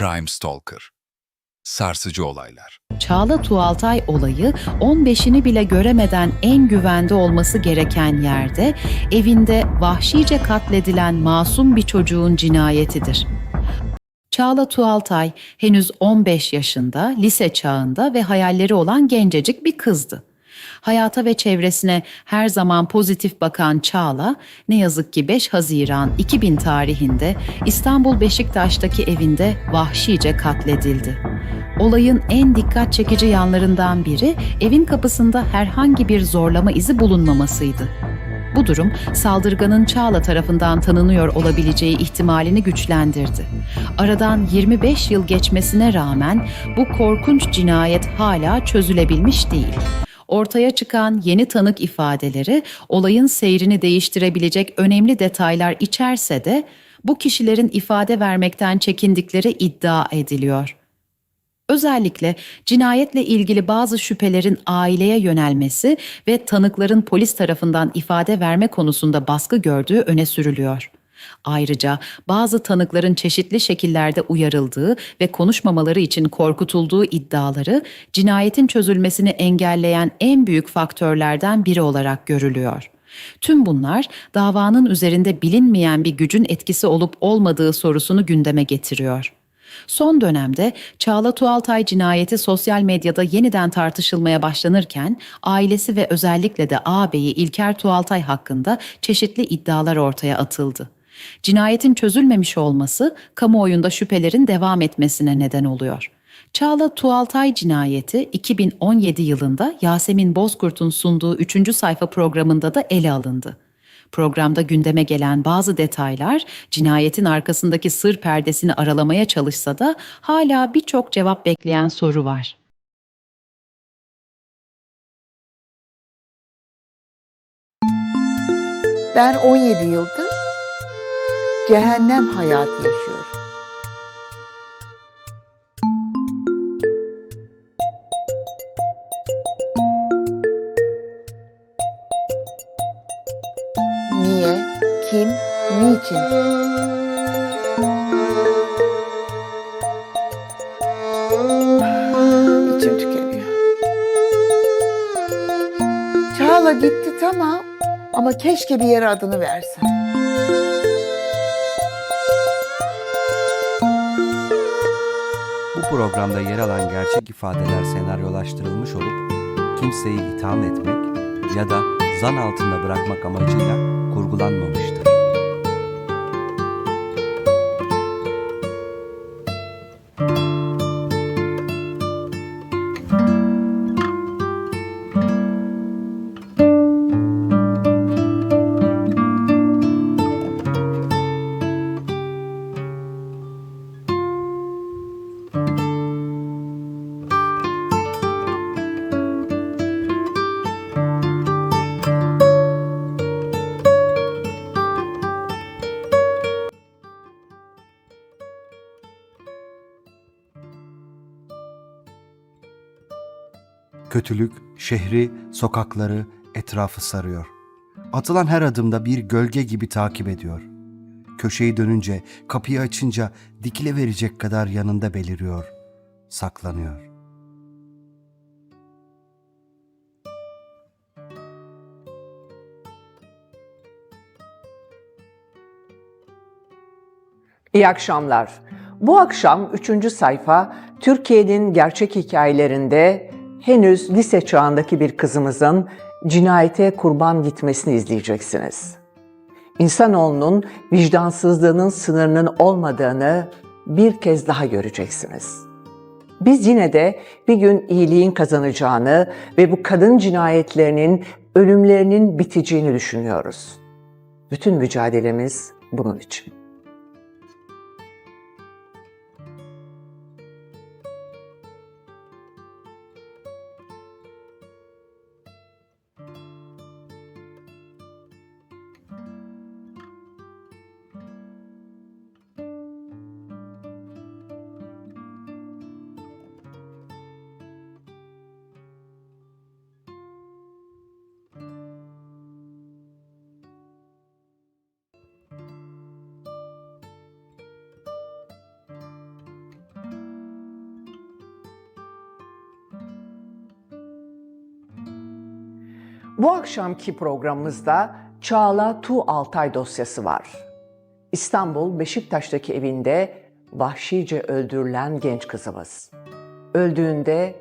Crime Stalker. Sarsıcı olaylar. Çağla Tuğaltay olayı 15'ini bile göremeden en güvende olması gereken yerde, evinde vahşice katledilen masum bir çocuğun cinayetidir. Çağla Tuğaltay henüz 15 yaşında, lise çağında ve hayalleri olan gencecik bir kızdı. Hayata ve çevresine her zaman pozitif bakan Çağla, ne yazık ki 5 Haziran 2000 tarihinde İstanbul Beşiktaş'taki evinde vahşice katledildi. Olayın en dikkat çekici yanlarından biri evin kapısında herhangi bir zorlama izi bulunmamasıydı. Bu durum saldırganın Çağla tarafından tanınıyor olabileceği ihtimalini güçlendirdi. Aradan 25 yıl geçmesine rağmen bu korkunç cinayet hala çözülebilmiş değil. Ortaya çıkan yeni tanık ifadeleri olayın seyrini değiştirebilecek önemli detaylar içerse de bu kişilerin ifade vermekten çekindikleri iddia ediliyor. Özellikle cinayetle ilgili bazı şüphelerin aileye yönelmesi ve tanıkların polis tarafından ifade verme konusunda baskı gördüğü öne sürülüyor. Ayrıca bazı tanıkların çeşitli şekillerde uyarıldığı ve konuşmamaları için korkutulduğu iddiaları cinayetin çözülmesini engelleyen en büyük faktörlerden biri olarak görülüyor. Tüm bunlar davanın üzerinde bilinmeyen bir gücün etkisi olup olmadığı sorusunu gündeme getiriyor. Son dönemde Çağla Tuğaltay cinayeti sosyal medyada yeniden tartışılmaya başlanırken ailesi ve özellikle de ağabeyi İlker Tuğaltay hakkında çeşitli iddialar ortaya atıldı. Cinayetin çözülmemiş olması kamuoyunda şüphelerin devam etmesine neden oluyor. Çağla Tuğaltay cinayeti 2017 yılında Yasemin Bozkurt'un sunduğu 3. sayfa programında da ele alındı. Programda gündeme gelen bazı detaylar cinayetin arkasındaki sır perdesini aralamaya çalışsa da hala birçok cevap bekleyen soru var. Ben 17 yıldır cehennem hayatı yaşıyorum. Niye? Kim? Niçin? İçim tükeniyor. Çağla gitti tamam ama keşke bir yere adını versen. Bu programda yer alan gerçek ifadeler senaryolaştırılmış olup kimseyi itham etmek ya da zan altında bırakmak amacıyla kurgulanmamıştır. Kötülük şehri, sokakları, etrafı sarıyor. Atılan her adımda bir gölge gibi takip ediyor. Köşeyi dönünce, kapıyı açınca dikileverecek kadar yanında beliriyor, saklanıyor. İyi akşamlar. Bu akşam 3. sayfa Türkiye'nin gerçek hikayelerinde henüz lise çağındaki bir kızımızın cinayete kurban gitmesini izleyeceksiniz. İnsanoğlunun vicdansızlığının sınırının olmadığını bir kez daha göreceksiniz. Biz yine de bir gün iyiliğin kazanacağını ve bu kadın cinayetlerinin ölümlerinin biteceğini düşünüyoruz. Bütün mücadelemiz bunun için. Bu akşamki programımızda Çağla Tu Altay dosyası var. İstanbul Beşiktaş'taki evinde vahşice öldürülen genç kızımız. Öldüğünde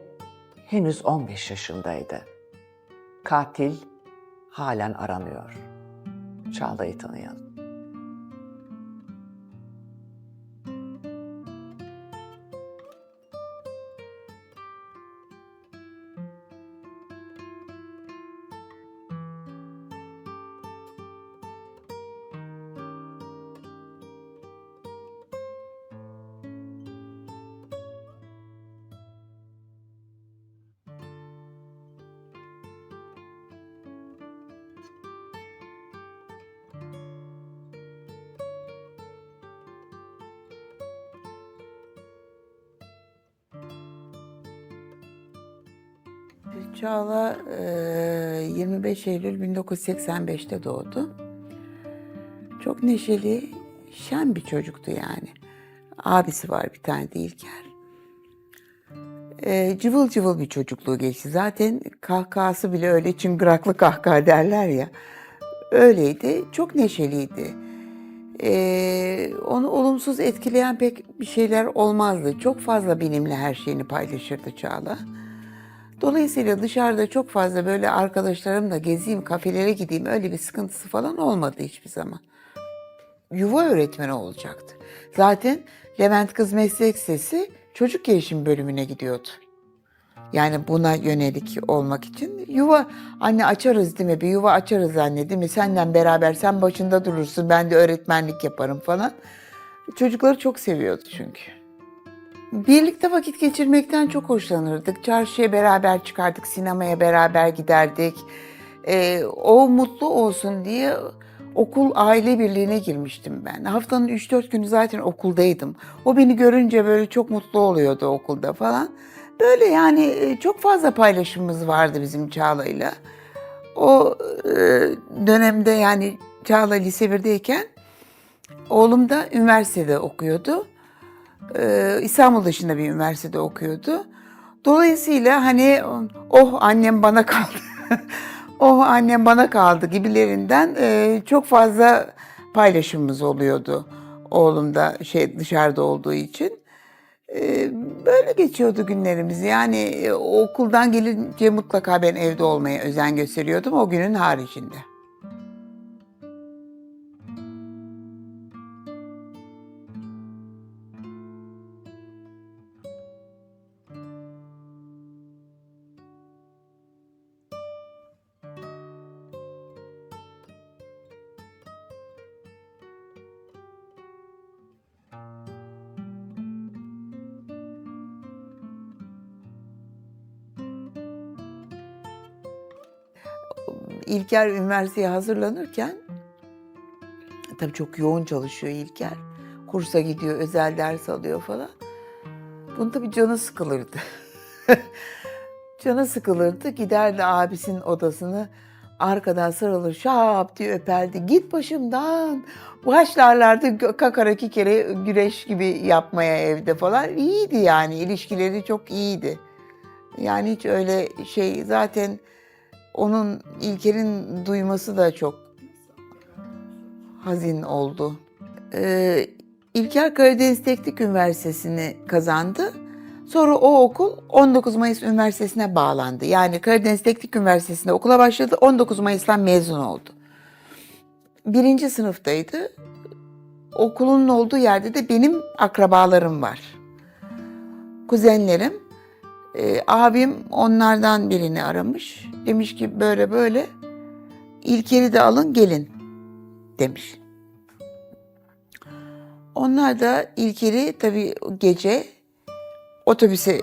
henüz 15 yaşındaydı. Katil halen aranıyor. Çağla'yı tanıyalım. Çağla 25 Eylül 1985'te doğdu. Çok neşeli, şen bir çocuktu yani. Abisi var bir tane de İlker. Cıvıl cıvıl bir çocukluğu geçti. Zaten kahkahası bile öyle çıngıraklı kahkaha derler ya. Öyleydi, çok neşeliydi. Onu olumsuz etkileyen pek bir şeyler olmazdı. Çok fazla benimle her şeyini paylaşırdı Çağla. Dolayısıyla dışarıda çok fazla böyle arkadaşlarımla gezeyim, kafelere gideyim öyle bir sıkıntısı falan olmadı hiçbir zaman. Yuva öğretmeni olacaktı. Zaten Levent Kız Meslek Lisesi çocuk gelişim bölümüne gidiyordu. Yani buna yönelik olmak için anne açarız değil mi? Bir yuva açarız anne değil mi? Senden beraber sen başında durursun, ben de öğretmenlik yaparım falan. Çocukları çok seviyordu çünkü. Birlikte vakit geçirmekten çok hoşlanırdık. Çarşıya beraber çıkardık, sinemaya beraber giderdik. O mutlu olsun diye okul aile birliğine girmiştim ben. Haftanın 3-4 günü zaten okuldaydım. O beni görünce böyle çok mutlu oluyordu okulda falan. Böyle yani çok fazla paylaşımımız vardı bizim Çağla'yla. O dönemde yani Çağla lise 1'deyken oğlum da üniversitede okuyordu. İstanbul dışında bir üniversitede okuyordu. Dolayısıyla hani oh annem bana kaldı, oh annem bana kaldı gibilerinden çok fazla paylaşımımız oluyordu. Oğlum da dışarıda olduğu için. Böyle geçiyordu günlerimiz. Yani okuldan gelince mutlaka ben evde olmaya özen gösteriyordum o günün haricinde. İlker üniversiteye hazırlanırken, tabii çok yoğun çalışıyor İlker. Kursa gidiyor, özel ders alıyor falan. Bunun tabii canı sıkılırdı. Canı sıkılırdı, giderdi abisinin odasını arkadan sarılır, şap diye öperdi. Git başımdan. Başlarlardı kakara kikere güreş gibi yapmaya evde falan. İyiydi yani, ilişkileri çok iyiydi. Yani hiç öyle zaten onun İlker'in duyması da çok hazin oldu. İlker Karadeniz Teknik Üniversitesi'ni kazandı. Sonra o okul 19 Mayıs Üniversitesi'ne bağlandı. Yani Karadeniz Teknik Üniversitesi'nde okula başladı, 19 Mayıs'tan mezun oldu. 1. sınıftaydı. Okulun olduğu yerde de benim akrabalarım var. Kuzenlerim. Abim onlardan birini aramış. Demiş ki böyle böyle İlker'i de alın gelin demiş. Onlar da İlker'i tabii gece otobüse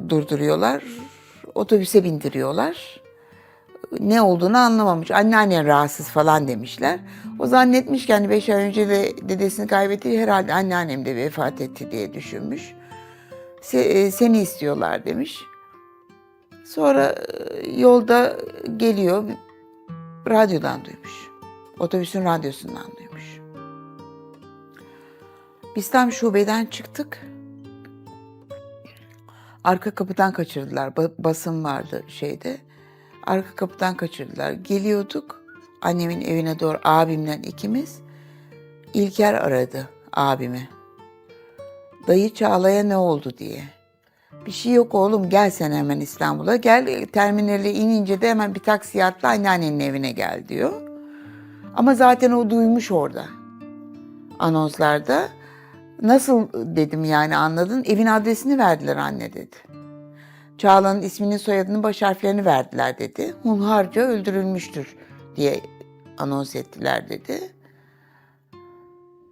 durduruyorlar. Otobüse bindiriyorlar. Ne olduğunu anlamamış. Anneannen rahatsız falan demişler. O zannetmiş ki hani 5 ay önce de dedesini kaybetti. Herhalde anneannem de vefat etti diye düşünmüş. Seni istiyorlar demiş. Sonra yolda geliyor, radyodan duymuş. Otobüsün radyosundan duymuş. Biz tam şubeden çıktık. Arka kapıdan kaçırdılar. Basın vardı şeyde. Arka kapıdan kaçırdılar. Geliyorduk annemin evine doğru, abimle ikimiz. İlker aradı abimi. Dayı Çağla'ya ne oldu diye. Bir şey yok oğlum, gel sen hemen İstanbul'a. Gel, terminale inince de hemen bir taksiye atla, anneannenin evine gel diyor. Ama zaten o duymuş orada anonslarda. Nasıl dedim, yani anladın? Evin adresini verdiler anne dedi. Çağla'nın ismini, soyadını, baş harflerini verdiler dedi. Hunharca öldürülmüştür diye anons ettiler dedi.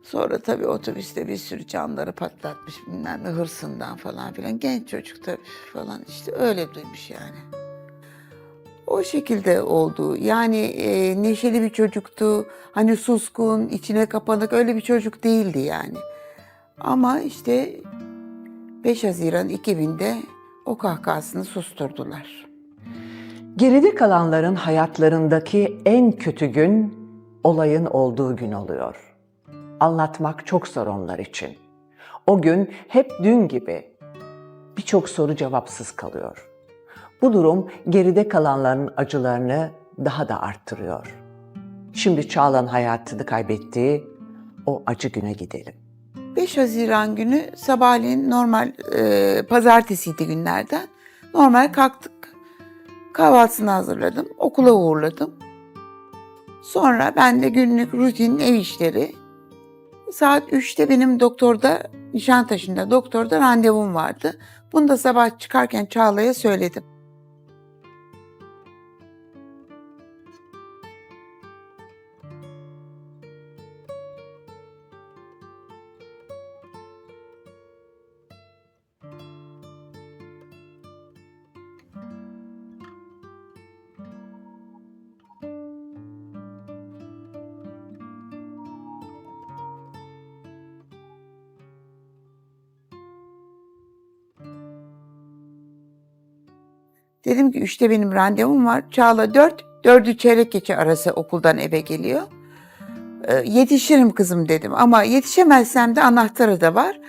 Sonra tabii otobüste bir sürü camları patlatmış, bilmem ne, hırsından falan filan. Genç çocuk tabii falan, işte öyle duymuş yani. O şekilde oldu. Yani neşeli bir çocuktu. Hani suskun, içine kapanık, öyle bir çocuk değildi yani. Ama işte 5 Haziran 2000'de o kahkahasını susturdular. Geride kalanların hayatlarındaki en kötü gün olayın olduğu gün oluyor. Anlatmak çok zor onlar için. O gün hep dün gibi. Birçok soru cevapsız kalıyor. Bu durum geride kalanların acılarını daha da arttırıyor. Şimdi Çağla'nın hayatını kaybettiği o acı güne gidelim. 5 Haziran günü sabahleyin normal, pazartesiydi günlerden. Normal kalktık. Kahvaltısını hazırladım. Okula uğurladım. Sonra ben de günlük rutin ev işleri. Saat 3'te benim Nişantaşı'nda doktorda randevum vardı. Bunu da sabah çıkarken Çağla'ya söyledim. Dedim ki 3'te benim randevum var. Çağla 4'ü çeyrek geçe arası okuldan eve geliyor. Yetişirim kızım dedim, ama yetişemezsem de anahtarı da var.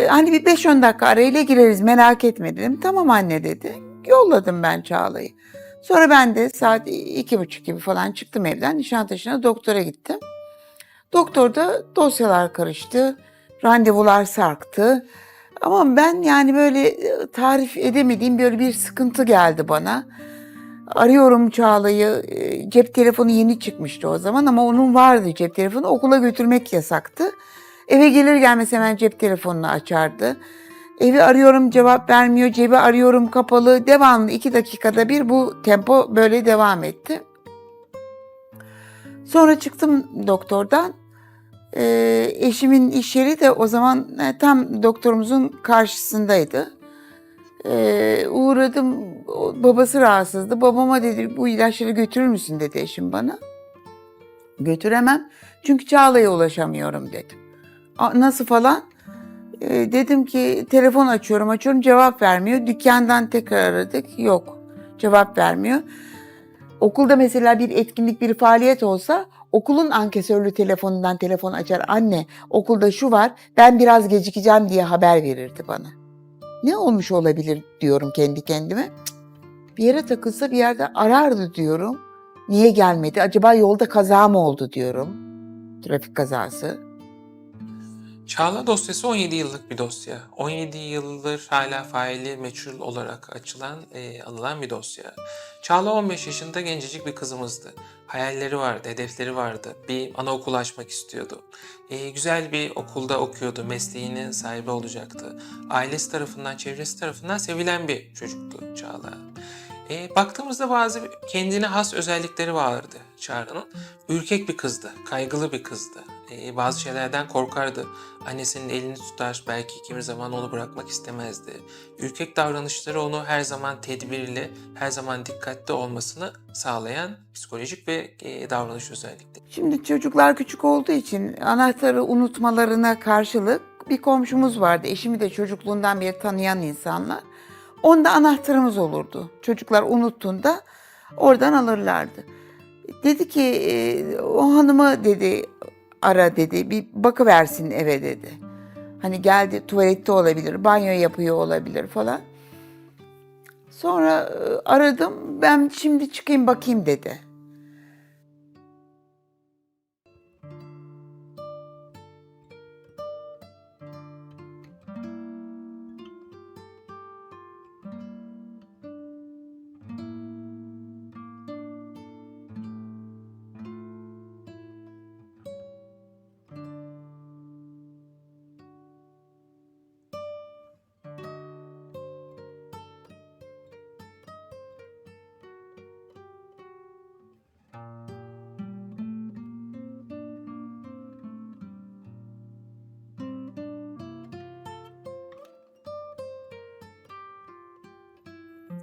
Hani bir 5-10 dakika arayla gireriz, merak etme dedim. Tamam anne dedi. Yolladım ben Çağla'yı. Sonra ben de saat 2.30 gibi falan çıktım evden. Nişantaşı'na doktora gittim. Doktorda dosyalar karıştı, randevular sarktı. Ama ben yani böyle tarif edemediğim böyle bir sıkıntı geldi bana. Arıyorum Çağla'yı, cep telefonu yeni çıkmıştı o zaman ama onun vardı cep telefonu, okula götürmek yasaktı. Eve gelir gelmez hemen cep telefonunu açardı. Evi arıyorum, cevap vermiyor, cebi arıyorum, kapalı. Devamlı 2 dakikada bir bu tempo böyle devam etti. Sonra çıktım doktordan. Eşimin iş yeri de o zaman tam doktorumuzun karşısındaydı. Uğradım, babası rahatsızdı. Babama dedi, bu ilaçları götürür müsün dedi eşim bana. Götüremem çünkü Çağla'ya ulaşamıyorum dedim. Nasıl falan? Dedim ki telefon açıyorum, cevap vermiyor. Dükkandan tekrar aradık, yok, cevap vermiyor. Okulda mesela bir etkinlik, bir faaliyet olsa okulun ankesörlü telefonundan telefon açar. Anne, okulda şu var, ben biraz gecikeceğim diye haber verirdi bana. Ne olmuş olabilir diyorum kendi kendime. Cık, bir yere takılsa bir yerde arardı diyorum. Niye gelmedi? Acaba yolda kaza mı oldu diyorum. Trafik kazası. Çağla dosyası 17 yıllık bir dosya. 17 yıldır hala faili meçhul olarak anılan bir dosya. Çağla 15 yaşında gencecik bir kızımızdı. Hayalleri vardı, hedefleri vardı. Bir anaokulu açmak istiyordu. Güzel bir okulda okuyordu, mesleğinin sahibi olacaktı. Ailesi tarafından, çevresi tarafından sevilen bir çocuktu Çağla. Baktığımızda bazı kendine has özellikleri vardı Çağla'nın. Ürkek bir kızdı, kaygılı bir kızdı. Bazı şeylerden korkardı. Annesinin elini tutar, belki kimi zaman onu bırakmak istemezdi. Ürkek davranışları onu her zaman tedbirli, her zaman dikkatli olmasını sağlayan psikolojik ve davranış özellikleri. Şimdi çocuklar küçük olduğu için anahtarı unutmalarına karşılık bir komşumuz vardı. Eşimi de çocukluğundan beri tanıyan insanlar. Onda anahtarımız olurdu. Çocuklar unuttuğunda oradan alırlardı. Dedi ki o hanımı dedi ara dedi, bir bakıversin eve dedi. Hani geldi, tuvalette olabilir, banyo yapıyor olabilir falan. Sonra aradım, ben şimdi çıkayım bakayım dedi.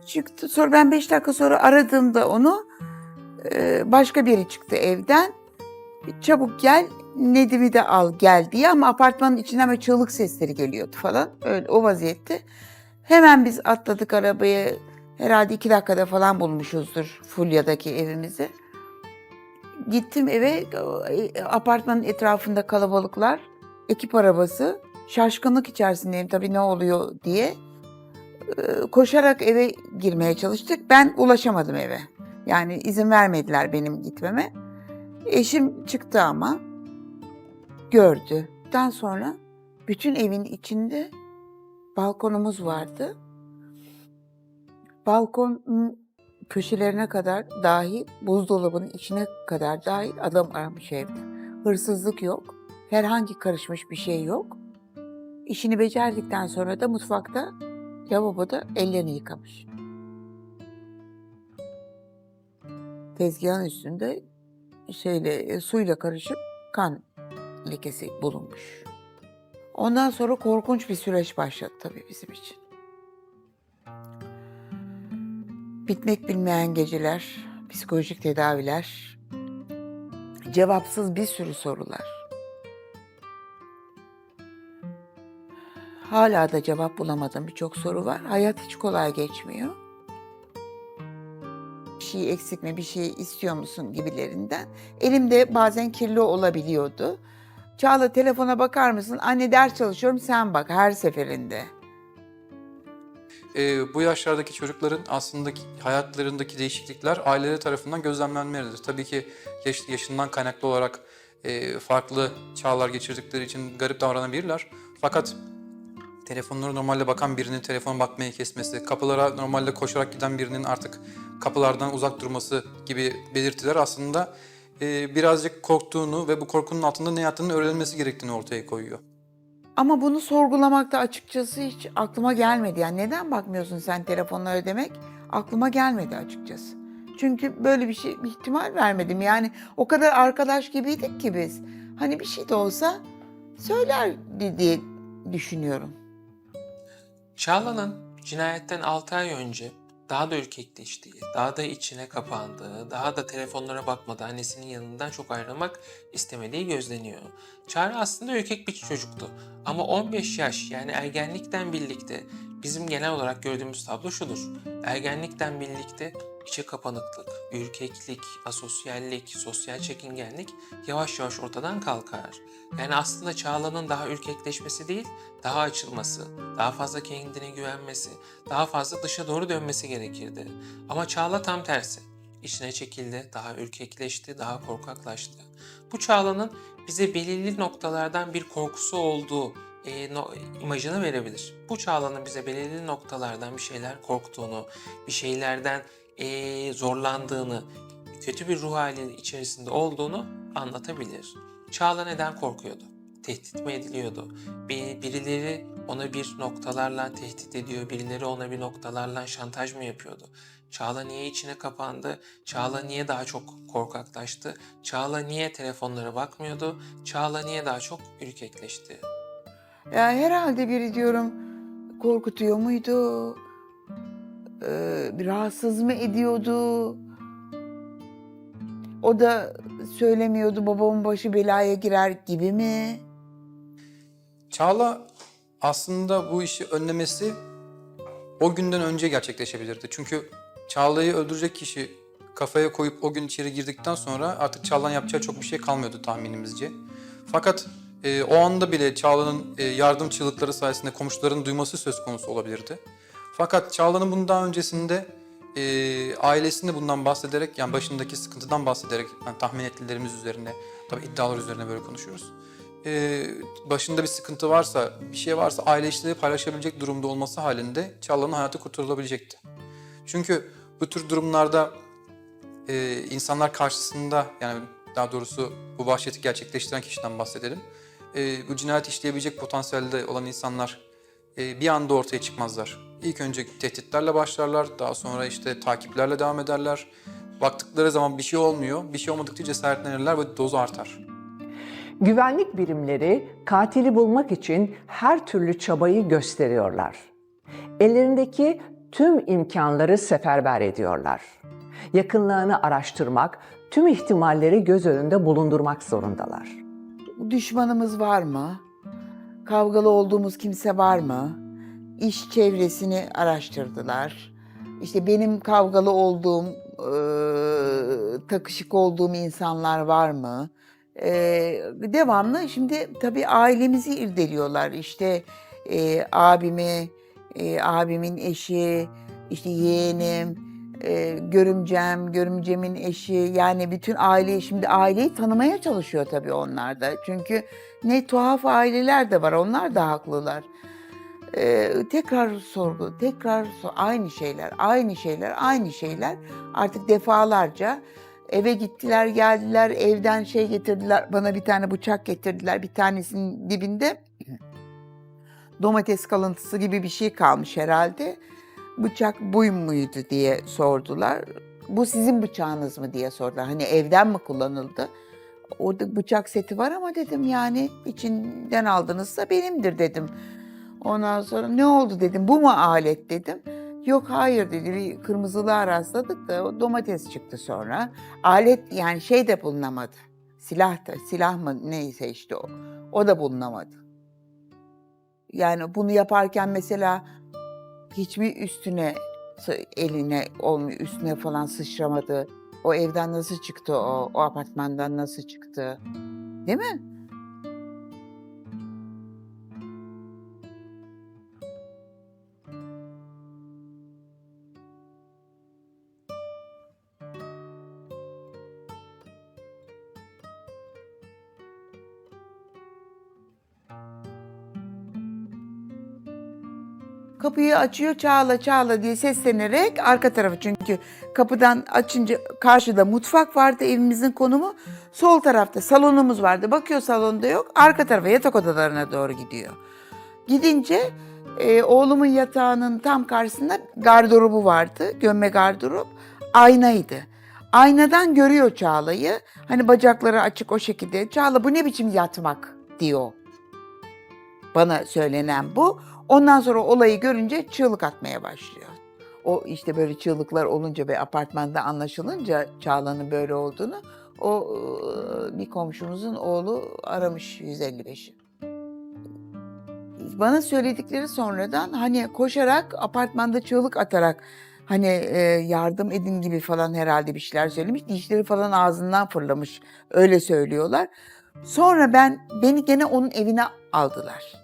Çıktı. Sonra ben 5 dakika sonra aradığımda onu başka biri çıktı evden. Çabuk gel, Nedim'i de al gel diye, ama apartmanın içinden böyle çığlık sesleri geliyordu falan. Öyle o vaziyette. Hemen biz atladık arabaya. Herhalde 2 dakikada falan bulmuşuzdur Fulya'daki evimizi. Gittim eve, apartmanın etrafında kalabalıklar, ekip arabası. Şaşkınlık içerisindeyim tabii, ne oluyor diye. Koşarak eve girmeye çalıştık. Ben ulaşamadım eve. Yani izin vermediler benim gitmeme. Eşim çıktı ama gördü. Daha sonra bütün evin içinde balkonumuz vardı. Balkonun köşelerine kadar dahil, buzdolabının içine kadar dahil adam aramış evde. Hırsızlık yok. Herhangi karışmış bir şey yok. İşini becerdikten sonra da mutfakta, lavaboda ellerini yıkamış. Tezgahın üstünde suyla karışıp kan lekesi bulunmuş. Ondan sonra korkunç bir süreç başladı tabii bizim için. Bitmek bilmeyen geceler, psikolojik tedaviler, cevapsız bir sürü sorular. Hala da cevap bulamadığım birçok soru var. Hayat hiç kolay geçmiyor. Bir şey eksik mi, bir şey istiyor musun gibilerinden. Elimde bazen kirli olabiliyordu. Çağla, telefona bakar mısın? Anne, ders çalışıyorum, sen bak, her seferinde. Bu yaşlardaki çocukların aslında hayatlarındaki değişiklikler aileleri tarafından gözlemlenmelidir. Tabii ki yaşından kaynaklı olarak farklı çağlar geçirdikleri için garip davranabilirler. Fakat telefonlara normalde bakan birinin telefona bakmayı kesmesi, kapılara normalde koşarak giden birinin artık kapılardan uzak durması gibi belirtiler aslında birazcık korktuğunu ve bu korkunun altında ne yattığını öğrenilmesi gerektiğini ortaya koyuyor. Ama bunu sorgulamakta açıkçası hiç aklıma gelmedi. Yani neden bakmıyorsun sen telefonlara demek aklıma gelmedi açıkçası. Çünkü böyle bir ihtimal vermedim. Yani o kadar arkadaş gibiydik ki biz. Hani bir şey de olsa söylerdi diye düşünüyorum. Çağla'nın cinayetten 6 ay önce daha da ürkekleştiği, daha da içine kapandığı, daha da telefonlara bakmadan annesinin yanından çok ayrılmak istemediği gözleniyor. Çağrı aslında ürkek bir çocuktu ama 15 yaş, yani ergenlikten birlikte bizim genel olarak gördüğümüz tablo şudur. Ergenlikten birlikte içe kapanıklık, ürkeklik, asosyallik, sosyal çekingenlik yavaş yavaş ortadan kalkar. Yani aslında Çağla'nın daha ürkekleşmesi değil, daha açılması, daha fazla kendine güvenmesi, daha fazla dışa doğru dönmesi gerekirdi. Ama Çağla tam tersi. İçine çekildi, daha ürkekleşti, daha korkaklaştı. Bu Çağla'nın bize belirli noktalardan bir korkusu olduğu imajını verebilir. Bu Çağla'nın bize belirli noktalardan bir şeyler korktuğunu, bir şeylerden zorlandığını, kötü bir ruh hali içerisinde olduğunu anlatabilir. Çağla neden korkuyordu? Tehdit mi ediliyordu? Birileri ona bir noktalarla tehdit ediyor, birileri ona bir noktalarla şantaj mı yapıyordu? Çağla niye içine kapandı? Çağla niye daha çok korkaklaştı? Çağla niye telefonlara bakmıyordu? Çağla niye daha çok ürkekleşti? Ya herhalde biri diyorum korkutuyor muydu? Bir rahatsız mı ediyordu? O da söylemiyordu, babamın başı belaya girer gibi mi? Çağla aslında bu işi önlemesi o günden önce gerçekleşebilirdi. Çünkü Çağla'yı öldürecek kişi kafaya koyup o gün içeri girdikten sonra artık Çağla'nın yapacağı çok bir şey kalmıyordu tahminimizce. Fakat o anda bile Çağla'nın yardım çığlıkları sayesinde komşuların duyması söz konusu olabilirdi. Fakat Çağla'nın bundan öncesinde ailesinde bundan bahsederek, yani başındaki sıkıntıdan bahsederek, yani tahmin ettilerimiz üzerine, tabii iddialar üzerine böyle konuşuyoruz. Başında bir sıkıntı varsa, bir şey varsa aile içinde paylaşabilecek durumda olması halinde Çağla'nın hayatı kurtarılabilecekti. Çünkü bu tür durumlarda insanlar karşısında, yani daha doğrusu bu vahşeti gerçekleştiren kişiden bahsedelim. Bu cinayet işleyebilecek potansiyelde olan insanlar bir anda ortaya çıkmazlar. İlk önce tehditlerle başlarlar, daha sonra işte takiplerle devam ederler. Baktıkları zaman bir şey olmuyor, bir şey olmadıkça cesaretlenirler ve dozu artar. Güvenlik birimleri katili bulmak için her türlü çabayı gösteriyorlar. Ellerindeki tüm imkanları seferber ediyorlar. Yakınlarını araştırmak, tüm ihtimalleri göz önünde bulundurmak zorundalar. Düşmanımız var mı? Kavgalı olduğumuz kimse var mı? İş çevresini araştırdılar. İşte benim kavgalı olduğum, takışık olduğum insanlar var mı? Devamlı şimdi tabii ailemizi irdeliyorlar. İşte abimi, abimin eşi, işte yeğenim, görümcem, görümcemin eşi, yani bütün aileyi, şimdi aileyi tanımaya çalışıyor tabii onlar da. Çünkü ne tuhaf aileler de var, onlar da haklılar. Tekrar sorgu, aynı şeyler, aynı şeyler, aynı şeyler. Artık defalarca eve gittiler, geldiler, evden şey getirdiler, bana bir tane bıçak getirdiler, bir tanesinin dibinde domates kalıntısı gibi bir şey kalmış herhalde. Bıçak bu muydu diye sordular. Bu sizin bıçağınız mı diye sordular. Hani evden mi kullanıldı? Orada bıçak seti var ama dedim, yani içinden aldınızsa benimdir dedim. Ondan sonra ne oldu dedim, bu mu alet dedim. Yok hayır dedi, bir kırmızılığa rastladık da o domates çıktı sonra. Alet yani şey de bulunamadı. Silah mı neyse işte o da bulunamadı. Yani bunu yaparken mesela hiçbir üstüne falan sıçramadı. O evden nasıl çıktı o apartmandan nasıl çıktı? Değil mi? Kapıyı açıyor, Çağla Çağla diye seslenerek arka tarafı, çünkü kapıdan açınca karşıda mutfak vardı, evimizin konumu. Sol tarafta salonumuz vardı. Bakıyor salonda yok. Arka tarafa yatak odalarına doğru gidiyor. Gidince oğlumun yatağının tam karşısında gardırobu vardı. Gömme gardırop. Aynaydı. Aynadan görüyor Çağla'yı. Hani bacakları açık o şekilde. Çağla bu ne biçim yatmak diyor. Bana söylenen bu. Ondan sonra olayı görünce çığlık atmaya başlıyor. O işte böyle çığlıklar olunca ve apartmanda anlaşılınca Çağla'nın böyle olduğunu, o bir komşumuzun oğlu aramış 155'i. Bana söyledikleri sonradan, hani koşarak apartmanda çığlık atarak hani yardım edin gibi falan herhalde bir şeyler söylemiş. Dişleri falan ağzından fırlamış, öyle söylüyorlar. Sonra beni gene onun evine aldılar.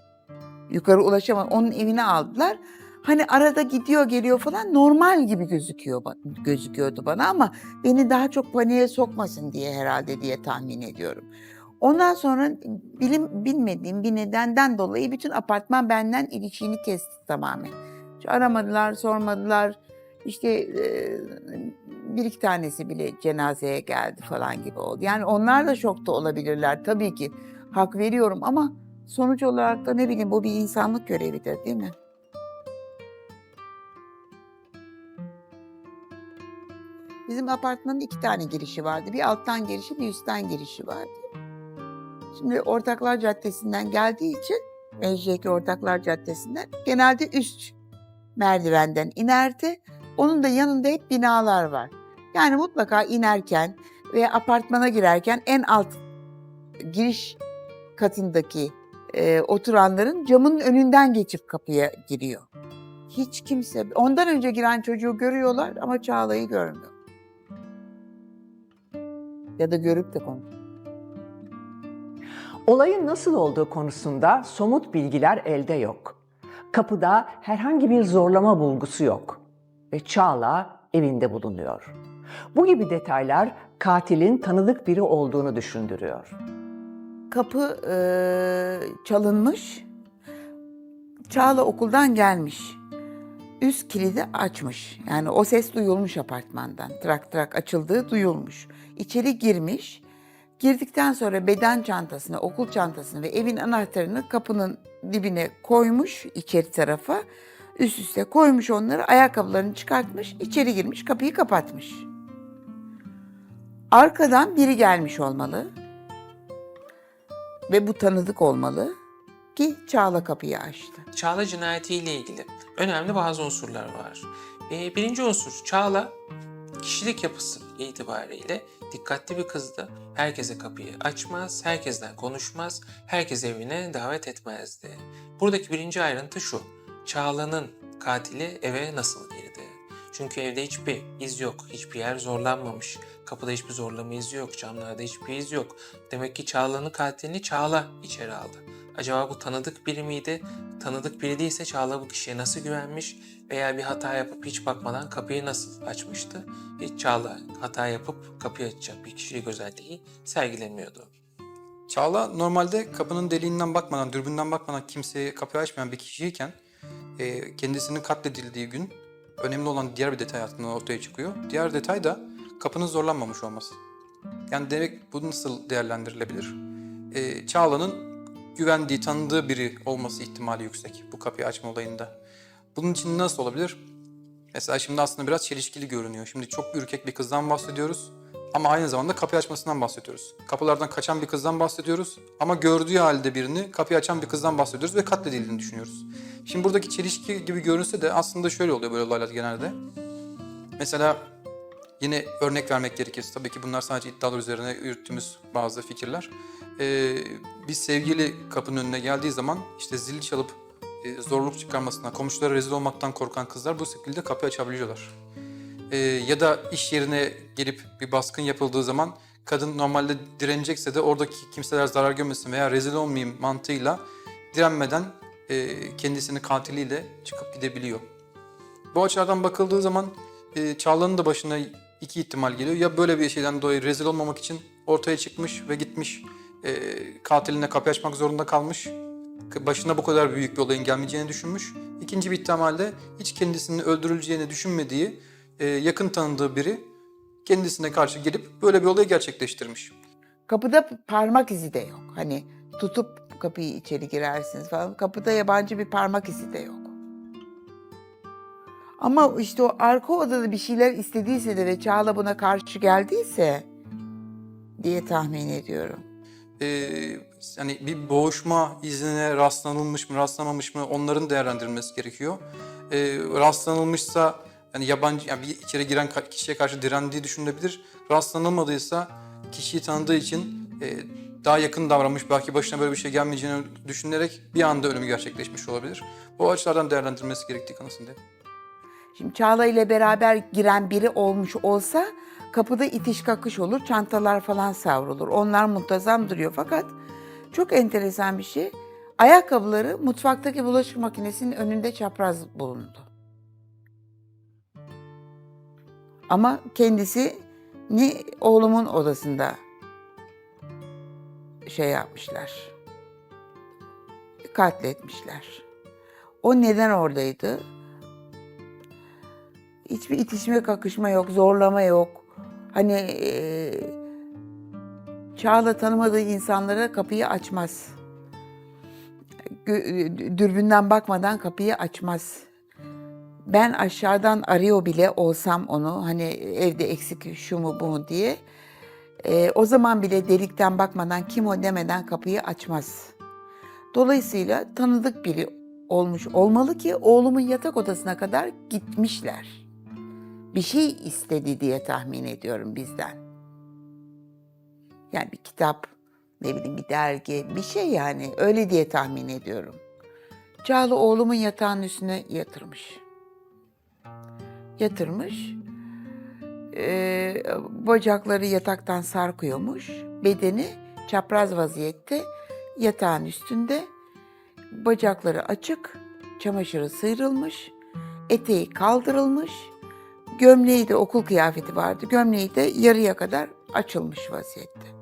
Yukarı ulaşamadım. Onun evine aldılar. Hani arada gidiyor geliyor falan, normal gibi gözüküyordu bana, ama beni daha çok paniğe sokmasın diye herhalde diye tahmin ediyorum. Ondan sonra bilmediğim bir nedenden dolayı bütün apartman benden ilişiğini kesti tamamen. Hiç aramadılar, sormadılar. İşte bir iki tanesi bile cenazeye geldi falan gibi oldu. Yani onlar da şokta olabilirler tabii ki. Hak veriyorum ama sonuç olarak da ne bileyim, bu bir insanlık görevidir değil mi? Bizim apartmanın 2 tane girişi vardı. Bir alttan girişi, bir üstten girişi vardı. Şimdi Ortaklar Caddesi'nden geldiği için, Mecidiyeköy Ortaklar Caddesi'nden genelde üst merdivenden inerdi. Onun da yanında hep binalar var. Yani mutlaka inerken veya apartmana girerken en alt giriş katındaki oturanların camının önünden geçip kapıya giriyor. Hiç kimse, ondan önce giren çocuğu görüyorlar ama Çağla'yı görmüyor. Ya da görüp de konuşuyor. Olayın nasıl olduğu konusunda somut bilgiler elde yok. Kapıda herhangi bir zorlama bulgusu yok ve Çağla evinde bulunuyor. Bu gibi detaylar katilin tanıdık biri olduğunu düşündürüyor. Kapı çalınmış. Çağla okuldan gelmiş. Üst kilidi açmış. Yani o ses duyulmuş apartmandan. Trak trak açıldığı duyulmuş. İçeri girmiş. Girdikten sonra beden çantasını, okul çantasını ve evin anahtarını kapının dibine koymuş içeri tarafa. Üst üste koymuş onları, ayakkabılarını çıkartmış, içeri girmiş, kapıyı kapatmış. Arkadan biri gelmiş olmalı ve bu tanıdık olmalı ki Çağla kapıyı açtı. Çağla cinayetiyle ilgili önemli bazı unsurlar var. Birinci unsur, Çağla kişilik yapısı itibariyle dikkatli bir kızdı. Herkese kapıyı açmaz, herkesten konuşmaz, herkes evine davet etmezdi. Buradaki birinci ayrıntı şu, Çağla'nın katili eve nasıl girdi? Çünkü evde hiçbir iz yok, hiçbir yer zorlanmamış. Kapıda hiçbir zorlama izi yok, camlarda hiçbir iz yok. Demek ki Çağla'nın katilini Çağla içeri aldı. Acaba bu tanıdık biri miydi? Tanıdık biri değilse Çağla bu kişiye nasıl güvenmiş? Veya bir hata yapıp hiç bakmadan kapıyı nasıl açmıştı? Hiç Çağla hata yapıp kapıyı açacak bir kişilik özelliği sergilemiyordu. Çağla normalde kapının deliğinden bakmadan, dürbünden bakmadan kimseye kapıyı açmayan bir kişiyken kendisinin katledildiği gün önemli olan diğer bir detay aslında ortaya çıkıyor. Diğer detay da kapının zorlanmamış olması. Yani demek bu nasıl değerlendirilebilir? Çağla'nın güvendiği, tanıdığı biri olması ihtimali yüksek bu kapıyı açma olayında. Bunun için nasıl olabilir? Mesela şimdi aslında biraz çelişkili görünüyor. Şimdi çok ürkek bir kızdan bahsediyoruz ama aynı zamanda kapıyı açmasından bahsediyoruz. Kapılardan kaçan bir kızdan bahsediyoruz ama gördüğü halde birini kapıyı açan bir kızdan bahsediyoruz ve katledildiğini düşünüyoruz. Şimdi buradaki çelişki gibi görünse de aslında şöyle oluyor böyle olaylar genelde. Mesela yine örnek vermek gerekirse, tabii ki bunlar sadece iddialar üzerine yürüttüğümüz bazı fikirler. Bir sevgili kapının önüne geldiği zaman işte zil çalıp zorluk çıkarmasından, komşulara rezil olmaktan korkan kızlar bu şekilde kapı açabiliyorlar. Ya da iş yerine gelip bir baskın yapıldığı zaman kadın normalde direnecekse de oradaki kimseler zarar görmesin veya rezil olmayayım mantığıyla direnmeden kendisini katiliyle çıkıp gidebiliyor. Bu açılardan bakıldığı zaman Çağla'nın da başına iki ihtimal geliyor. Ya böyle bir şeyden dolayı rezil olmamak için ortaya çıkmış ve gitmiş katiline kapı açmak zorunda kalmış. Başına bu kadar büyük bir olayın gelmeyeceğini düşünmüş. İkinci bir ihtimalle hiç kendisinin öldürüleceğini düşünmediği yakın tanıdığı biri kendisine karşı gelip böyle bir olayı gerçekleştirmiş. Kapıda parmak izi de yok. Hani tutup kapıyı içeri girersiniz falan. Kapıda yabancı bir parmak izi de yok. Ama işte o arka odada bir şeyler istediyse de ve Çağla buna karşı geldiyse diye tahmin ediyorum. Yani bir boğuşma izine rastlanılmış mı, rastlamamış mı onların değerlendirilmesi gerekiyor. Rastlanılmışsa yani yabancı, yani bir içeri giren kişiye karşı direndiği düşünülebilir. Rastlanılmadıysa kişiyi tanıdığı için daha yakın davranmış, belki başına böyle bir şey gelmeyeceğini düşünerek bir anda ölümü gerçekleşmiş olabilir. Bu açılardan değerlendirilmesi gerektiği kanısındayım. Şimdi Çağla ile beraber giren biri olmuş olsa kapıda itiş kakış olur, çantalar falan savrulur. Onlar muntazam duruyor fakat çok enteresan bir şey. Ayakkabıları mutfaktaki bulaşık makinesinin önünde çapraz bulundu. Ama kendisi oğlumun odasında şey yapmışlar. Katletmişler. O neden oradaydı? Hiçbir itişme kakışma yok, zorlama yok. Hani Çağla tanımadığı insanlara kapıyı açmaz. Dürbünden bakmadan kapıyı açmaz. Ben aşağıdan arıyor bile olsam onu, hani evde eksik şu mu bu mu diye, o zaman bile delikten bakmadan kim o demeden kapıyı açmaz. Dolayısıyla tanıdık biri olmuş olmalı ki oğlumun yatak odasına kadar gitmişler. Bir şey istedi diye tahmin ediyorum bizden. Yani bir kitap, ne bileyim bir dergi, bir şey yani öyle diye tahmin ediyorum. Çağla oğlumun yatağının üstüne yatırmış. Bacakları yataktan sarkıyormuş. Bedeni çapraz vaziyette yatağın üstünde. Bacakları açık, çamaşırı sıyrılmış, eteği kaldırılmış, gömleği de okul kıyafeti vardı. Gömleği de yarıya kadar açılmış vaziyette.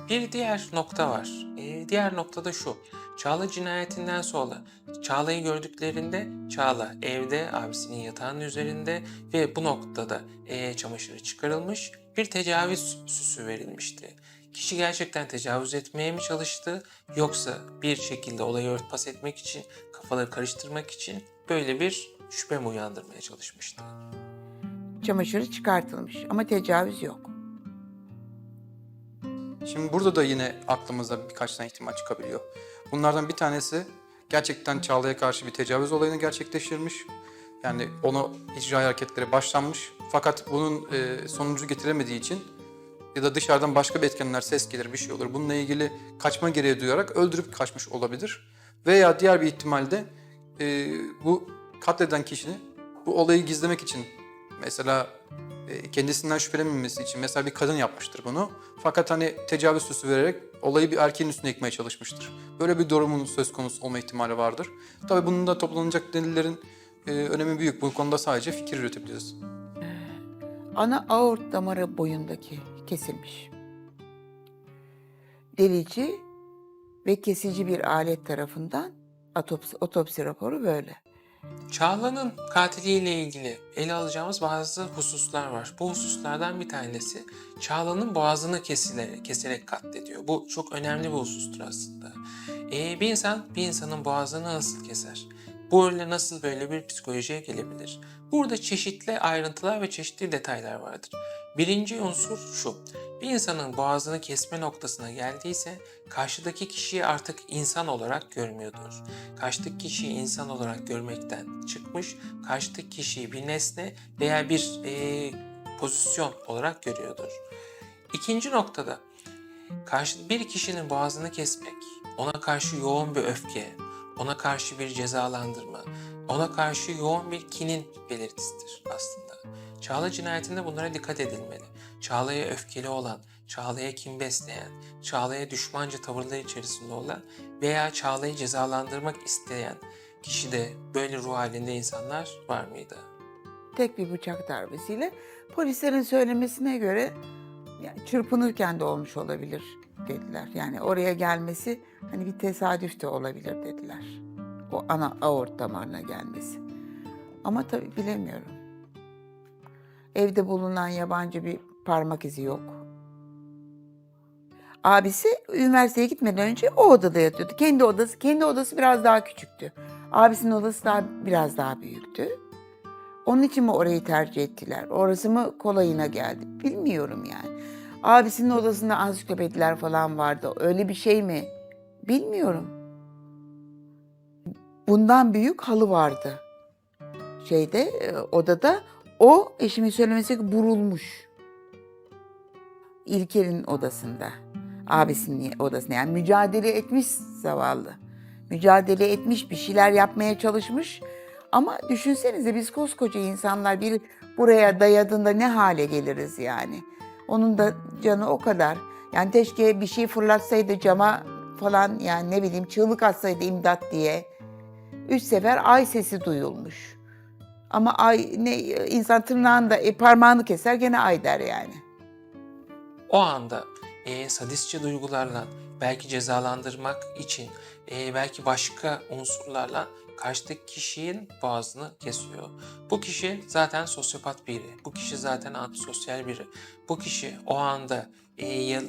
Bir diğer nokta var. Diğer nokta da şu. Çağla cinayetinden sonra Çağla'yı gördüklerinde Çağla evde abisinin yatağının üzerinde ve bu noktada çamaşırı çıkarılmış, bir tecavüz süsü verilmişti. Kişi gerçekten tecavüz etmeye mi çalıştı, yoksa bir şekilde olayı örtbas etmek için, kafaları karıştırmak için böyle bir şüphe mi uyandırmaya çalışmıştı? Çamaşırı çıkartılmış ama tecavüz yok. Şimdi burada da yine aklımıza birkaç tane ihtimal çıkabiliyor. Bunlardan bir tanesi gerçekten Çağla'ya karşı bir tecavüz olayını gerçekleştirmiş. Yani ona icra hareketleri başlanmış. Fakat bunun sonucu getiremediği için ya da dışarıdan başka bir etkenler, ses gelir, bir şey olur. Bununla ilgili kaçma gereği duyarak öldürüp kaçmış olabilir. Veya diğer bir ihtimalde bu katleden kişinin bu olayı gizlemek için, mesela kendisinden şüphelenmemesi için mesela bir kadın yapmıştır bunu. Fakat hani tecavüz süsü vererek olayı bir erkeğin üstüne yıkmaya çalışmıştır. Böyle bir durumun söz konusu olma ihtimali vardır. Tabii bunun da toplanacak delillerin önemi büyük. Bu konuda sadece fikir üretebiliriz. Ana aort damarı boyundaki kesilmiş. Delici ve kesici bir alet tarafından otopsi raporu böyle. Çağla'nın katiliyle ilgili ele alacağımız bazı hususlar var. Bu hususlardan bir tanesi Çağla'nın boğazını keserek katlediyor. Bu çok önemli bir husustur aslında. Bir insan bir insanın boğazını nasıl keser? Böyle nasıl böyle bir psikolojiye gelebilir? Burada çeşitli ayrıntılar ve çeşitli detaylar vardır. Birinci unsur şu. Bir insanın boğazını kesme noktasına geldiyse karşıdaki kişiyi artık insan olarak görmüyordur. Karşıdaki kişiyi insan olarak görmekten çıkmış, karşıdaki kişiyi bir nesne veya bir pozisyon olarak görüyordur. İkinci noktada bir kişinin boğazını kesmek, ona karşı yoğun bir öfke, ona karşı bir cezalandırma, ona karşı yoğun bir kinin belirtisidir aslında. Çağla cinayetinde bunlara dikkat edilmeli. Çağla'ya öfkeli olan, Çağla'ya kin besleyen, Çağla'ya düşmanca tavırlar içerisinde olan veya Çağla'yı cezalandırmak isteyen kişide böyle ruh halinde insanlar var mıydı? Tek bir bıçak darbesiyle polislerin söylemesine göre yani çırpınırken de olmuş olabilir dediler. Yani oraya gelmesi hani bir tesadüf de olabilir dediler. O ana aort damarına gelmesi. Ama tabii bilemiyorum. Evde bulunan yabancı bir parmak izi yok. Abisi üniversiteye gitmeden önce o odada yatıyordu. Kendi odası biraz daha küçüktü. Abisinin odası biraz daha büyüktü. Onun için mi orayı tercih ettiler? Orası mı kolayına geldi? Bilmiyorum yani. Abisinin odasında ansiklopediler falan vardı. Öyle bir şey mi? Bilmiyorum. Bundan büyük halı vardı. Odada o eşimin söylemesi burulmuş. İlker'in odasında. Abisinin odasında. Yani mücadele etmiş zavallı. Mücadele etmiş, bir şeyler yapmaya çalışmış. Ama düşünsenize biz koskoca insanlar bir buraya dayadığında ne hale geliriz yani. Onun da canı o kadar. Yani keşke bir şey fırlatsaydı cama falan, yani ne bileyim çığlık atsaydı imdat diye. 3 sefer ay sesi duyulmuş. Ama insan tırnağında parmağını keser gene ay der yani. O anda sadistçe duygularla belki cezalandırmak için belki başka unsurlarla karşıdaki kişinin boğazını kesiyor. Bu kişi zaten sosyopat biri. Bu kişi zaten antisosyal biri. Bu kişi o anda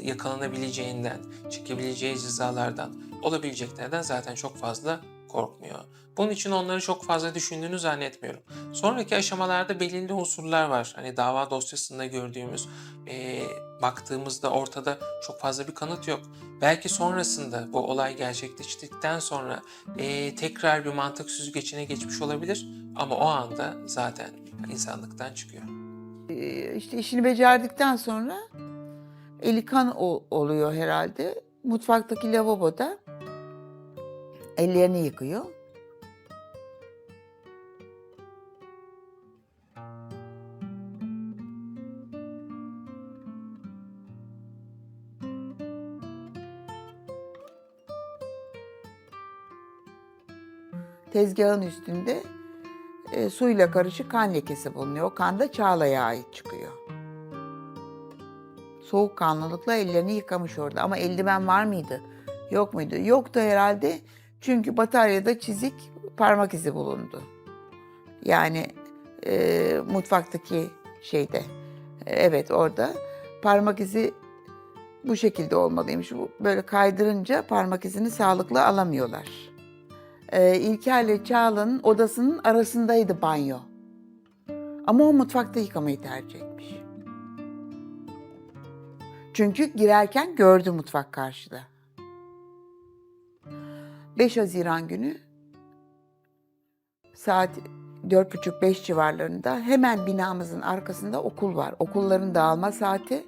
yakalanabileceğinden, çekebileceği cezalardan, olabileceklerden zaten çok fazla korkmuyor. Bunun için onları çok fazla düşündüğünü zannetmiyorum. Sonraki aşamalarda belirli unsurlar var. Hani dava dosyasında gördüğümüz, baktığımızda ortada çok fazla bir kanıt yok. Belki sonrasında bu olay gerçekleştikten sonra tekrar bir mantık süzgecine geçmiş olabilir. Ama o anda zaten insanlıktan çıkıyor. İşte işini becerdikten sonra eli kan oluyor herhalde. Mutfaktaki lavaboda ellerini yıkıyor. Tezgahın üstünde suyla karışık kan lekesi bulunuyor. O kan da Çağla'ya ait çıkıyor. Soğukkanlılıkla ellerini yıkamış orada. Ama eldiven var mıydı? Yok muydu? Yoktu herhalde. Çünkü bataryada çizik parmak izi bulundu. Yani mutfaktaki şeyde. Evet, orada parmak izi bu şekilde olmalıymış. Böyle kaydırınca parmak izini sağlıklı alamıyorlar. İlker'le Çağla'nın odasının arasındaydı banyo. Ama o mutfakta yıkamayı tercih etmiş. Çünkü girerken gördü mutfak karşıda. 5 Haziran günü saat 4.30-5 civarlarında hemen binamızın arkasında okul var. Okulların dağılma saati,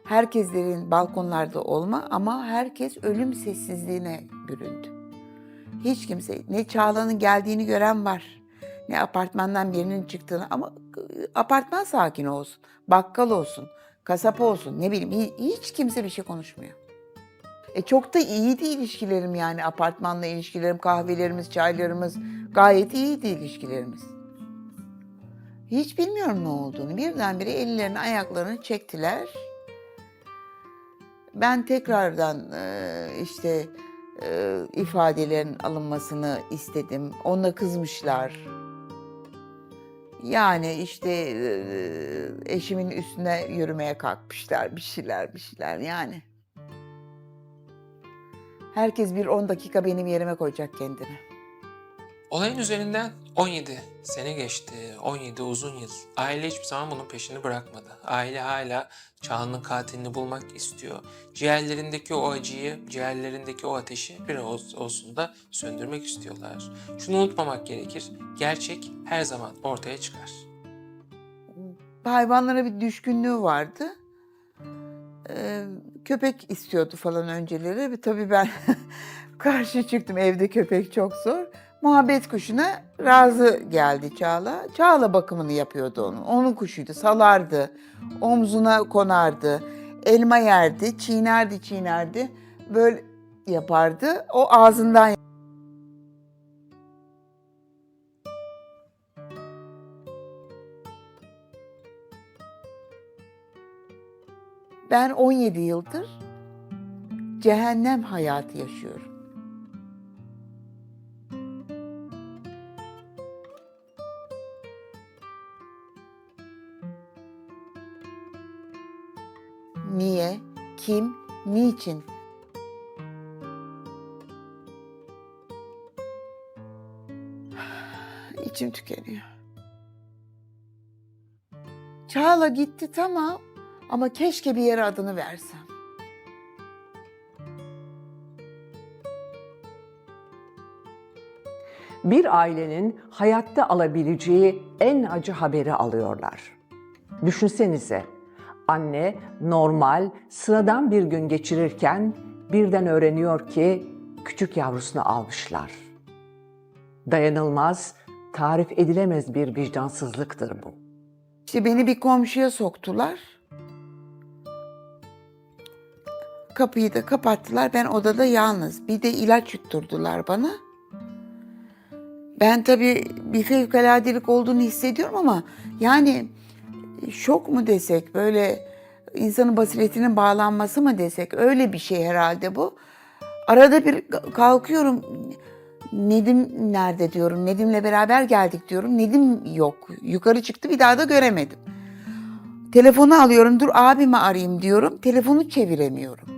herkeslerin balkonlarda olma ama herkes ölüm sessizliğine büründü. Hiç kimse, ne Çağla'nın geldiğini gören var, ne apartmandan birinin çıktığını, ama apartman sakin olsun, bakkal olsun, kasap olsun, ne bileyim, hiç kimse bir şey konuşmuyor. Çok da iyiydi ilişkilerim, yani apartmanla ilişkilerim, kahvelerimiz, çaylarımız, gayet iyiydi ilişkilerimiz. Hiç bilmiyorum ne olduğunu. Birdenbire ellerini ayaklarını çektiler. Ben tekrardan ifadelerin alınmasını istedim. Ona kızmışlar. Yani eşimin üstüne yürümeye kalkmışlar, bir şeyler yani. Herkes bir 10 dakika benim yerime koyacak kendini. Olayın üzerinden 17 sene geçti, 17 uzun yıl. Aile hiçbir zaman bunun peşini bırakmadı. Aile hala Çağla'nın katilini bulmak istiyor. Ciğerlerindeki o acıyı, ciğerlerindeki o ateşi bir olsun da söndürmek istiyorlar. Şunu unutmamak gerekir, gerçek her zaman ortaya çıkar. Hayvanlara bir düşkünlüğü vardı. Köpek istiyordu falan önceleri. Ve tabii ben karşı çıktım, evde köpek çok zor. Muhabbet kuşuna razı geldi Çağla. Çağla bakımını yapıyordu onun. Onun kuşuydu, salardı, omzuna konardı, elma yerdi, çiğnerdi. Böyle yapardı. O ağzından. Ben 17 yıldır cehennem hayatı yaşıyorum. Niye, kim, niçin? İçim tükeniyor. Çağla gitti, tamam, ama keşke bir yere adını versem. Bir ailenin hayatta alabileceği en acı haberi alıyorlar. Düşünsenize, anne normal, sıradan bir gün geçirirken birden öğreniyor ki küçük yavrusunu almışlar. Dayanılmaz, tarif edilemez bir vicdansızlıktır bu. İşte beni bir komşuya soktular. Kapıyı da kapattılar. Ben odada yalnız. Bir de ilaç yutturdular bana. Ben tabii bir fevkaladelik olduğunu hissediyorum ama yani şok mu desek, böyle insanın basiretinin bağlanması mı desek, öyle bir şey herhalde bu. Arada bir kalkıyorum. Nedim nerede diyorum. Nedim'le beraber geldik diyorum. Nedim yok. Yukarı çıktı, bir daha da göremedim. Telefonu alıyorum. Dur abimi arayayım diyorum. Telefonu çeviremiyorum.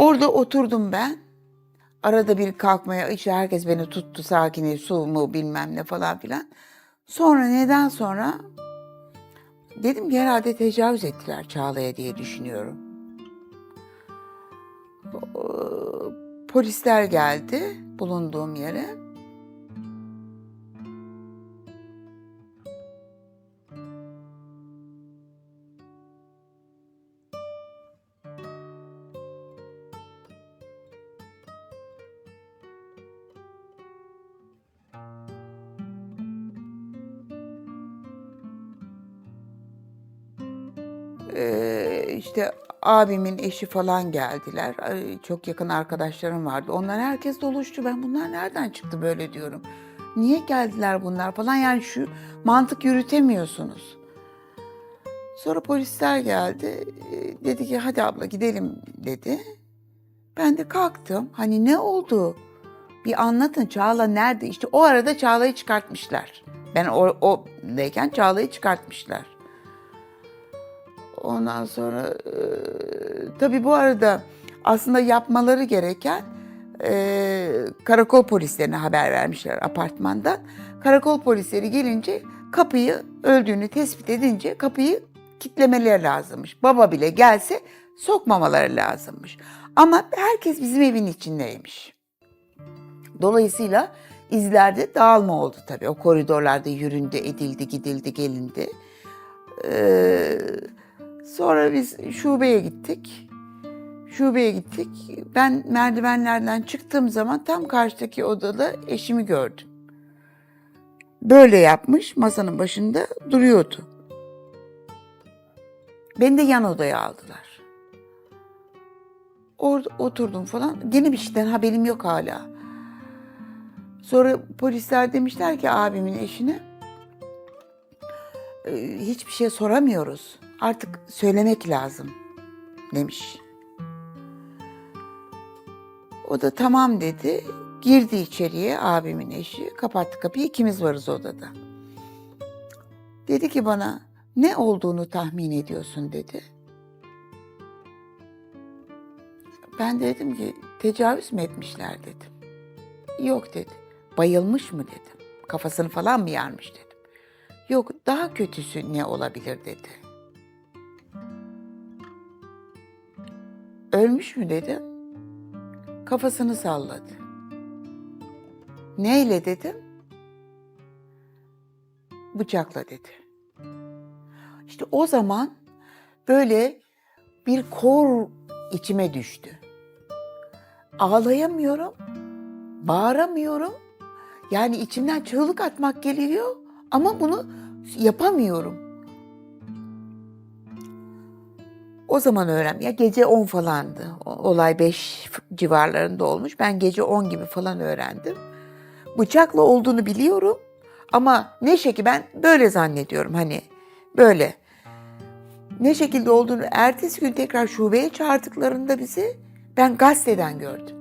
Orada oturdum ben. Arada bir kalkmaya, işte herkes beni tuttu, sakine, su mu bilmem ne falan filan. Sonra neden sonra dedim ki herhalde tecavüz ettiler Çağla'ya diye düşünüyorum. Polisler geldi bulunduğum yere. İşte abimin eşi falan geldiler. Çok yakın arkadaşlarım vardı. Onlar herkes doluştu. Ben bunlar nereden çıktı böyle diyorum. Niye geldiler bunlar falan. Yani şu mantık yürütemiyorsunuz. Sonra polisler geldi. Dedi ki hadi abla gidelim dedi. Ben de kalktım. Hani ne oldu? Bir anlatın, Çağla nerede? İşte o arada Çağla'yı çıkartmışlar. Ben oradayken Çağla'yı çıkartmışlar. Ondan sonra tabii bu arada aslında yapmaları gereken karakol polislerine haber vermişler apartmandan. Karakol polisleri gelince kapıyı öldüğünü tespit edince kapıyı kilitlemeleri lazımmış. Baba bile gelse sokmamaları lazımmış. Ama herkes bizim evin içindeymiş. Dolayısıyla izlerde dağılma oldu tabii. O koridorlarda yüründü, edildi, gidildi, gelindi. Sonra biz şubeye gittik. Ben merdivenlerden çıktığım zaman tam karşıdaki odada eşimi gördüm. Böyle yapmış, masanın başında duruyordu. Beni de yan odaya aldılar. Orada oturdum falan. Gene bir şeyden haberim yok hala. Sonra polisler demişler ki abimin eşine, hiçbir şey soramıyoruz. Artık söylemek lazım demiş. O da tamam dedi. Girdi içeriye abimin eşi. Kapattı kapıyı. İkimiz varız odada. Dedi ki bana ne olduğunu tahmin ediyorsun dedi. Ben de dedim ki tecavüz mü etmişler dedim. Yok dedi. Bayılmış mı dedim. Kafasını falan mı yarmış dedim. Yok daha kötüsü ne olabilir dedi. Ölmüş mü dedim. Kafasını salladı. Neyle dedim. Bıçakla dedi. İşte o zaman böyle bir kor içime düştü. Ağlayamıyorum, bağıramıyorum. Yani içimden çığlık atmak geliyor ama bunu yapamıyorum. O zaman öğrendim. Ya gece 10 falandı. Olay 5 civarlarında olmuş. Ben gece 10 gibi falan öğrendim. Bıçakla olduğunu biliyorum ama ne şekilde ben böyle zannediyorum hani böyle. Ne şekilde olduğunu ertesi gün tekrar şubeye çağırdıklarında bizi ben gazeteden gördüm.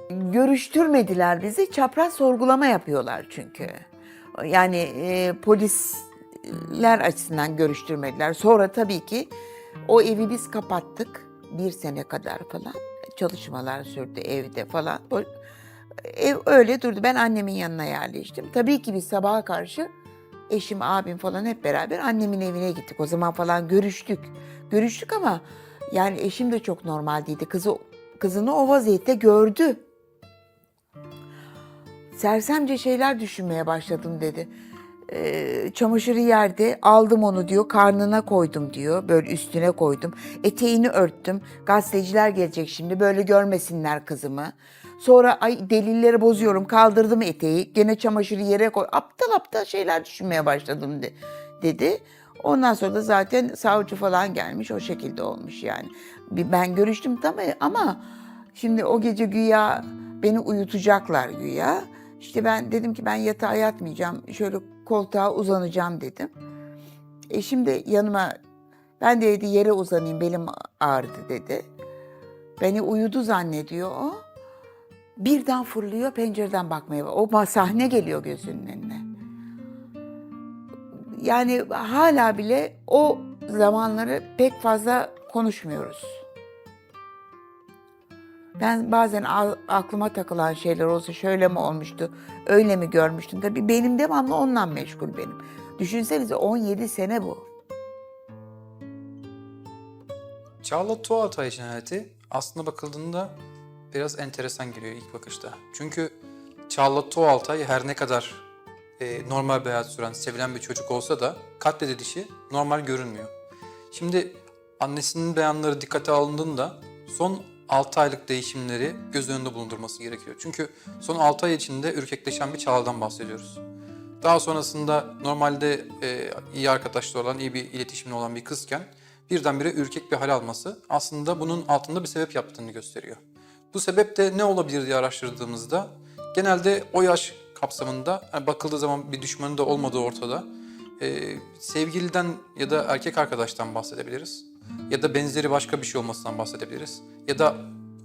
Görüştürmediler bizi, çapraz sorgulama yapıyorlar çünkü. Yani polisler açısından görüştürmediler. Sonra tabii ki o evi biz kapattık 1 sene kadar falan. Çalışmalar sürdü evde falan. Ev öyle durdu. Ben annemin yanına yerleştim. Tabii ki biz sabaha karşı eşim, abim falan hep beraber annemin evine gittik. O zaman falan görüştük. Görüştük ama yani eşim de çok normal değildi. Kızını o vaziyette gördü. Sersemce şeyler düşünmeye başladım dedi. Çamaşırı yerde aldım onu diyor, karnına koydum diyor, böyle üstüne koydum. Eteğini örttüm, gazeteciler gelecek şimdi böyle görmesinler kızımı. Sonra ay delilleri bozuyorum, kaldırdım eteği, gene çamaşırı yere koy. Aptal aptal şeyler düşünmeye başladım dedi. Ondan sonra da zaten savcı falan gelmiş, o şekilde olmuş yani. Ben görüştüm tabii ama şimdi o gece güya beni uyutacaklar güya. İşte ben dedim ki ben yatağa yatmayacağım, şöyle koltuğa uzanacağım dedim. Eşim de yanıma, ben de dedi yere uzanayım, belim ağrıdı dedi. Beni uyudu zannediyor o. Birden fırlıyor, pencereden bakmaya başlıyor. O sahne geliyor gözünün önüne. Yani hala bile o zamanları pek fazla konuşmuyoruz. Ben bazen aklıma takılan şeyler olsa şöyle mi olmuştu, öyle mi görmüştüm? Tabii benim devamlı ondan meşgul benim. Düşünsenize 17 sene bu. Çağla Tuğatay cinayeti aslında bakıldığında biraz enteresan geliyor ilk bakışta. Çünkü Çağla Tuğaltay her ne kadar normal bir hayat süren, sevilen bir çocuk olsa da katledilişi normal görünmüyor. Şimdi annesinin beyanları dikkate alındığında son 6 aylık değişimleri göz önünde bulundurması gerekiyor. Çünkü son 6 ay içinde ürkekleşen bir Çağla'dan bahsediyoruz. Daha sonrasında normalde iyi arkadaşlı olan, iyi bir iletişimli olan bir kızken birdenbire ürkek bir hal alması aslında bunun altında bir sebep yaptığını gösteriyor. Bu sebep de ne olabilir diye araştırdığımızda genelde o yaş kapsamında bakıldığı zaman bir düşmanı da olmadığı ortada. Sevgiliden ya da erkek arkadaştan bahsedebiliriz. Ya da benzeri başka bir şey olmasından bahsedebiliriz. Ya da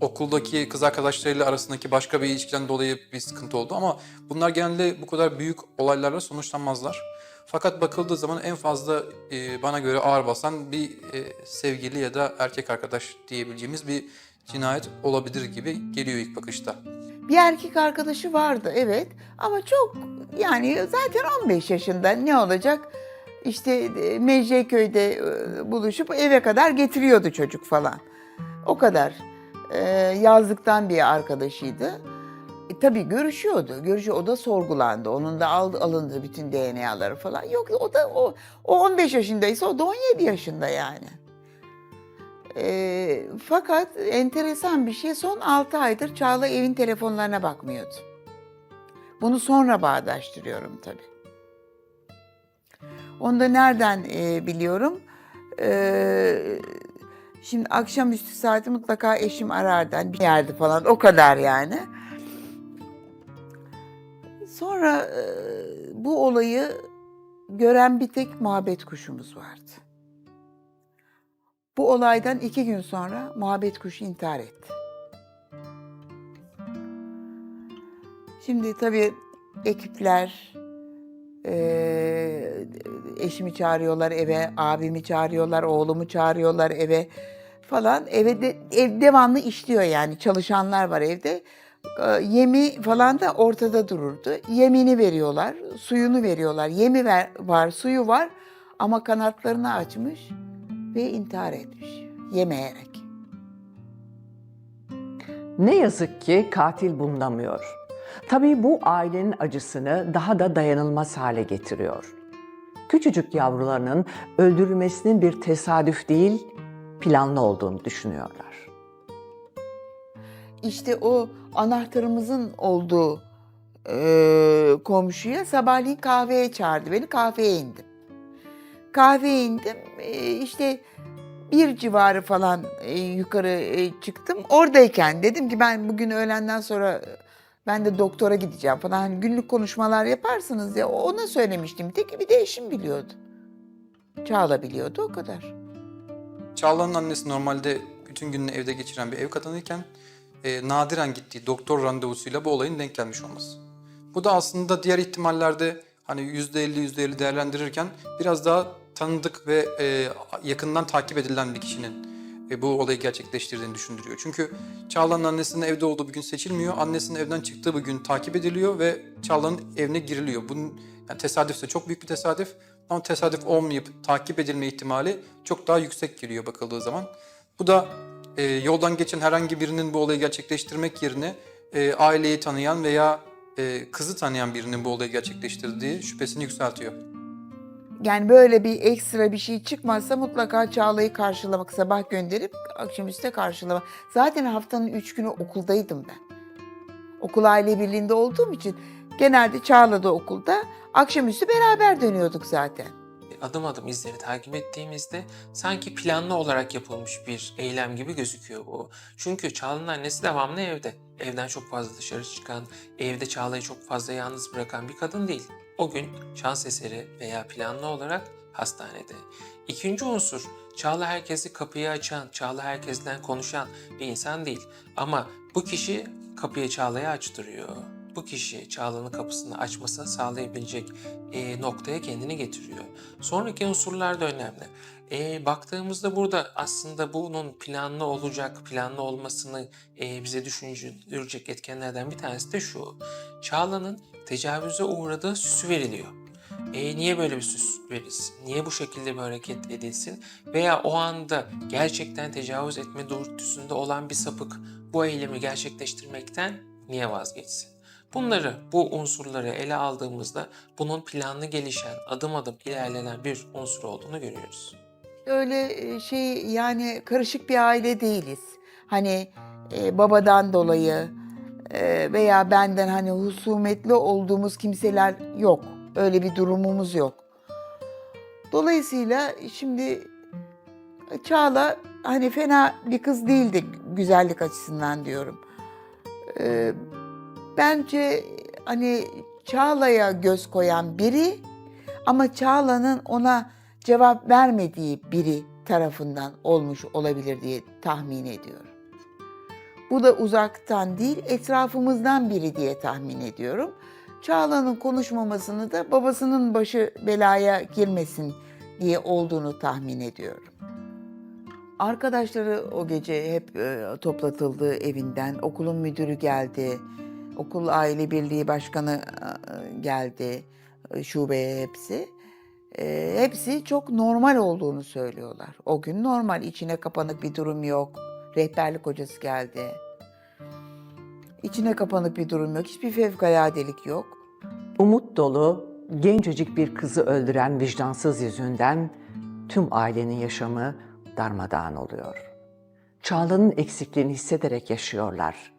okuldaki kız arkadaşlarıyla arasındaki başka bir ilişkiden dolayı bir sıkıntı oldu ama bunlar genelde bu kadar büyük olaylarla sonuçlanmazlar. Fakat bakıldığı zaman en fazla bana göre ağır basan bir sevgili ya da erkek arkadaş diyebileceğimiz bir cinayet olabilir gibi geliyor ilk bakışta. Bir erkek arkadaşı vardı evet ama çok yani zaten 15 yaşında ne olacak? İşte Mecidiyeköy'de buluşup eve kadar getiriyordu çocuk falan. O kadar. Yazlıktan bir arkadaşıydı. Tabii görüşüyordu. O da sorgulandı. Onun da alındı bütün DNA'ları falan. Yok o 15 yaşındaysa o da 17 yaşında yani. Fakat enteresan bir şey son 6 aydır Çağla evin telefonlarına bakmıyordu. Bunu sonra bağdaştırıyorum tabii. Onu da nereden biliyorum? Şimdi akşamüstü saati mutlaka eşim arardı. Bir yerde falan o kadar yani. Sonra bu olayı gören bir tek muhabbet kuşumuz vardı. Bu olaydan 2 gün sonra muhabbet kuşu intihar etti. Şimdi tabii ekipler eşimi çağırıyorlar eve, abimi çağırıyorlar, oğlumu çağırıyorlar eve falan. Ev devamlı işliyor yani çalışanlar var evde. Yemi falan da ortada dururdu. Yemini veriyorlar, suyunu veriyorlar. Yemi var, suyu var ama kanatlarını açmış ve intihar etmiş yemeyerek. Ne yazık ki katil bulunamıyor. Tabii bu ailenin acısını daha da dayanılmaz hale getiriyor. Küçücük yavrularının öldürülmesinin bir tesadüf değil, planlı olduğunu düşünüyorlar. İşte o anahtarımızın olduğu komşuya sabahleyin kahveye çağırdı beni. Kahveye indim. Kahveye indim. İşte 1 civarı falan yukarı çıktım. Oradayken dedim ki ben bugün öğlenden sonra ben de doktora gideceğim falan. Hani günlük konuşmalar yaparsınız ya ona söylemiştim. Tek bir de eşim biliyordu. Çağla biliyordu o kadar. Çağla'nın annesi normalde bütün gününü evde geçiren bir ev kadınıyken nadiren gittiği doktor randevusuyla bu olayın denk gelmiş olması. Bu da aslında diğer ihtimallerde hani %50 değerlendirirken biraz daha tanıdık ve yakından takip edilen bir kişinin bu olayı gerçekleştirdiğini düşündürüyor. Çünkü Çağla'nın annesinin evde olduğu bir gün seçilmiyor. Annesinin evden çıktığı bir gün takip ediliyor ve Çağla'nın evine giriliyor. Bunun yani tesadüfse çok büyük bir tesadüf ama tesadüf olmayıp takip edilme ihtimali çok daha yüksek geliyor bakıldığı zaman. Bu da yoldan geçen herhangi birinin bu olayı gerçekleştirmek yerine aileyi tanıyan veya kızı tanıyan birinin bu olayı gerçekleştirdiği şüphesini yükseltiyor. Yani böyle bir ekstra bir şey çıkmazsa mutlaka Çağla'yı karşılamak, sabah gönderip akşamüstü karşılamak. Zaten haftanın 3 günü okuldaydım ben. Okul aile birliğinde olduğum için genelde Çağla da okulda, akşamüstü beraber dönüyorduk zaten. Adım adım izleri takip ettiğimizde sanki planlı olarak yapılmış bir eylem gibi gözüküyor bu. Çünkü Çağla'nın annesi devamlı evde. Evden çok fazla dışarı çıkan, evde Çağla'yı çok fazla yalnız bırakan bir kadın değil. O gün şans eseri veya planlı olarak hastanede. İkinci unsur, Çağla herkesi kapıyı açan, Çağla herkesten konuşan bir insan değil. Ama bu kişi kapıyı Çağla'ya açtırıyor. bu kişi Çağla'nın kapısını açmasını sağlayabilecek noktaya kendini getiriyor. Sonraki unsurlar da önemli. Baktığımızda burada aslında bunun planlı olacak, planlı olmasını bize düşündürecek etkenlerden bir tanesi de şu. Çağla'nın tecavüze uğradığı süsü veriliyor. Niye böyle bir süs verilsin? Niye bu şekilde bir hareket edilsin? Veya o anda gerçekten tecavüz etme dürtüsünde olan bir sapık bu eylemi gerçekleştirmekten niye vazgeçsin? Bu unsurları ele aldığımızda bunun planlı gelişen, adım adım ilerlenen bir unsur olduğunu görüyoruz. Öyle yani karışık bir aile değiliz. Hani babadan dolayı veya benden hani husumetli olduğumuz kimseler yok. Öyle bir durumumuz yok. Dolayısıyla şimdi Çağla hani fena bir kız değildi güzellik açısından diyorum. Bence hani Çağla'ya göz koyan biri ama Çağla'nın ona cevap vermediği biri tarafından olmuş olabilir diye tahmin ediyorum. Bu da uzaktan değil, etrafımızdan biri diye tahmin ediyorum. Çağla'nın konuşmamasını da babasının başı belaya girmesin diye olduğunu tahmin ediyorum. Arkadaşları o gece hep toplatıldı evinden. Okulun müdürü geldi. Okul aile birliği başkanı geldi. Şubeye hepsi. Hepsi çok normal olduğunu söylüyorlar. O gün normal, içine kapanık bir durum yok. Rehberlik hocası geldi. İçine kapanık bir durum yok. Hiçbir fevkaladelik yok. Umut dolu, gencecik bir kızı öldüren vicdansız yüzünden tüm ailenin yaşamı darmadağın oluyor. Çağla'nın eksikliğini hissederek yaşıyorlar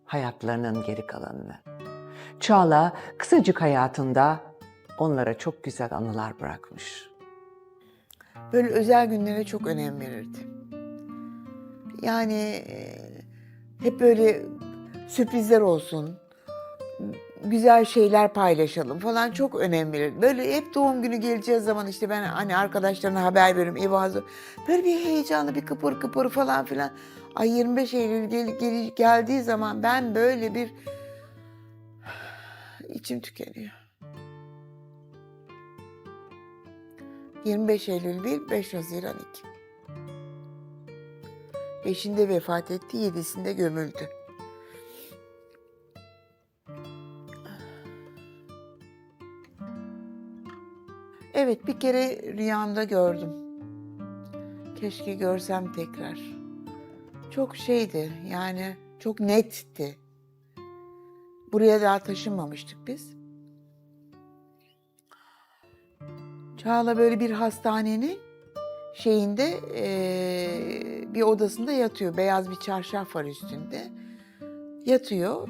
hayatlarının geri kalanını. Çağla kısacık hayatında onlara çok güzel anılar bırakmış. Böyle özel günlere çok önem verirdi. Yani hep böyle sürprizler olsun, güzel şeyler paylaşalım falan çok önem verirdi. Böyle hep doğum günü geleceği zaman işte ben hani arkadaşlarına haber veririm, ev hazır. Böyle bir heyecanlı, bir kıpır kıpır falan filan. Ay 25 Eylül geldiği zaman ben böyle bir içim tükeniyor. 25 Eylül 1, 5 Haziran 2. 5'inde vefat etti, 7'sinde gömüldü. Evet, bir kere rüyamda gördüm. Keşke görsem tekrar. Çok şeydi, yani çok netti. Buraya daha taşınmamıştık biz. Çağla böyle bir hastanenin bir odasında yatıyor. Beyaz bir çarşaf var üstünde. Yatıyor.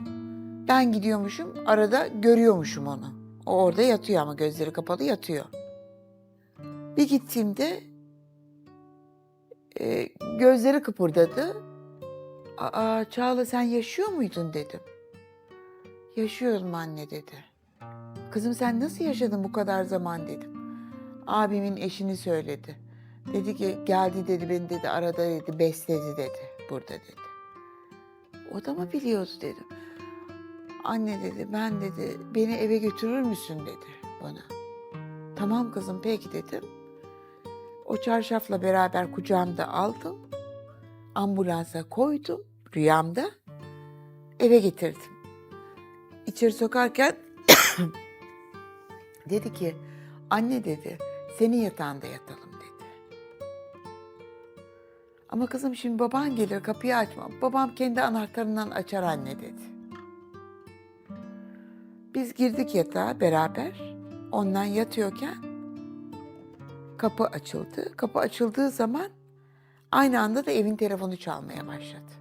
Ben gidiyormuşum, arada görüyormuşum onu. O orada yatıyor ama gözleri kapalı yatıyor. Bir gittiğimde gözleri kıpırdadı. Aa Çağla sen yaşıyor muydun dedim. Yaşıyorum anne dedi. Kızım sen nasıl yaşadın bu kadar zaman dedim. Abimin eşini söyledi. Dedi ki geldi dedi beni dedi arada dedi besledi dedi burada dedi. O da mı biliyordu dedim. Anne dedi ben dedi beni eve götürür müsün dedi bana. Tamam kızım peki dedim. O çarşafla beraber kucağımda aldım. Ambulansa koydum rüyamda. Eve getirdim. İçeri sokarken dedi ki anne dedi senin yatağında yatalım dedi. Ama kızım şimdi baban gelir kapıyı açma. Babam kendi anahtarından açar anne dedi. Biz girdik yatağa beraber. Ondan yatıyorken kapı açıldı. Kapı açıldığı zaman aynı anda da evin telefonu çalmaya başladı.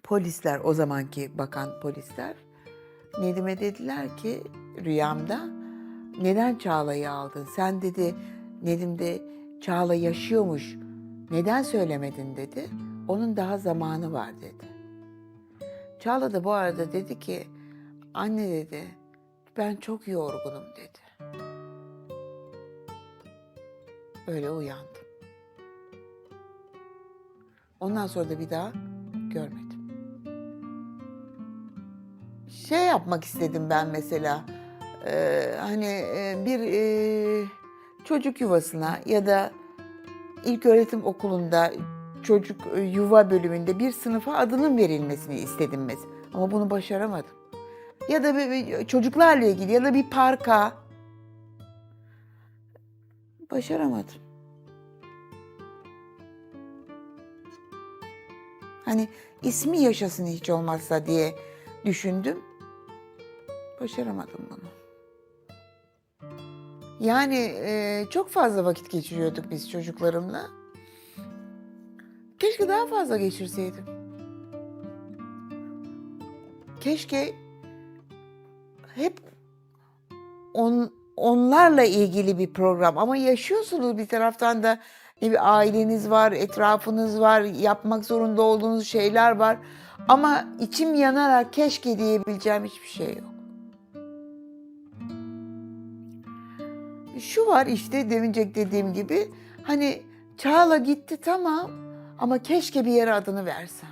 Polisler, o zamanki bakan polisler Nedim'e dediler ki rüyamda neden Çağla'yı aldın? Sen dedi Nedim de Çağla yaşıyormuş. Neden söylemedin dedi. Onun daha zamanı var dedi. Çağla da bu arada dedi ki anne dedi ben çok yorgunum dedi. Öyle uyandım. Ondan sonra da bir daha görmedim. şey yapmak istedim ben mesela. Hani bir çocuk yuvasına ya da ilköğretim okulunda çocuk yuva bölümünde bir sınıfa adının verilmesini istedim mesela. Ama bunu başaramadım. Ya da çocuklarla ilgili ya da bir parka başaramadım. Hani ismi yaşasın hiç olmazsa diye düşündüm. Başaramadım bunu. Yani çok fazla vakit geçiriyorduk biz çocuklarımla. Keşke daha fazla geçirseydim. Keşke hep onlarla ilgili bir program. Ama yaşıyorsunuz bir taraftan da bir aileniz var, etrafınız var, yapmak zorunda olduğunuz şeyler var. Ama içim yanarak keşke diyebileceğim hiçbir şey yok. Şu var işte demince dediğim gibi, hani Çağla gitti tamam ama keşke bir yere adını versem.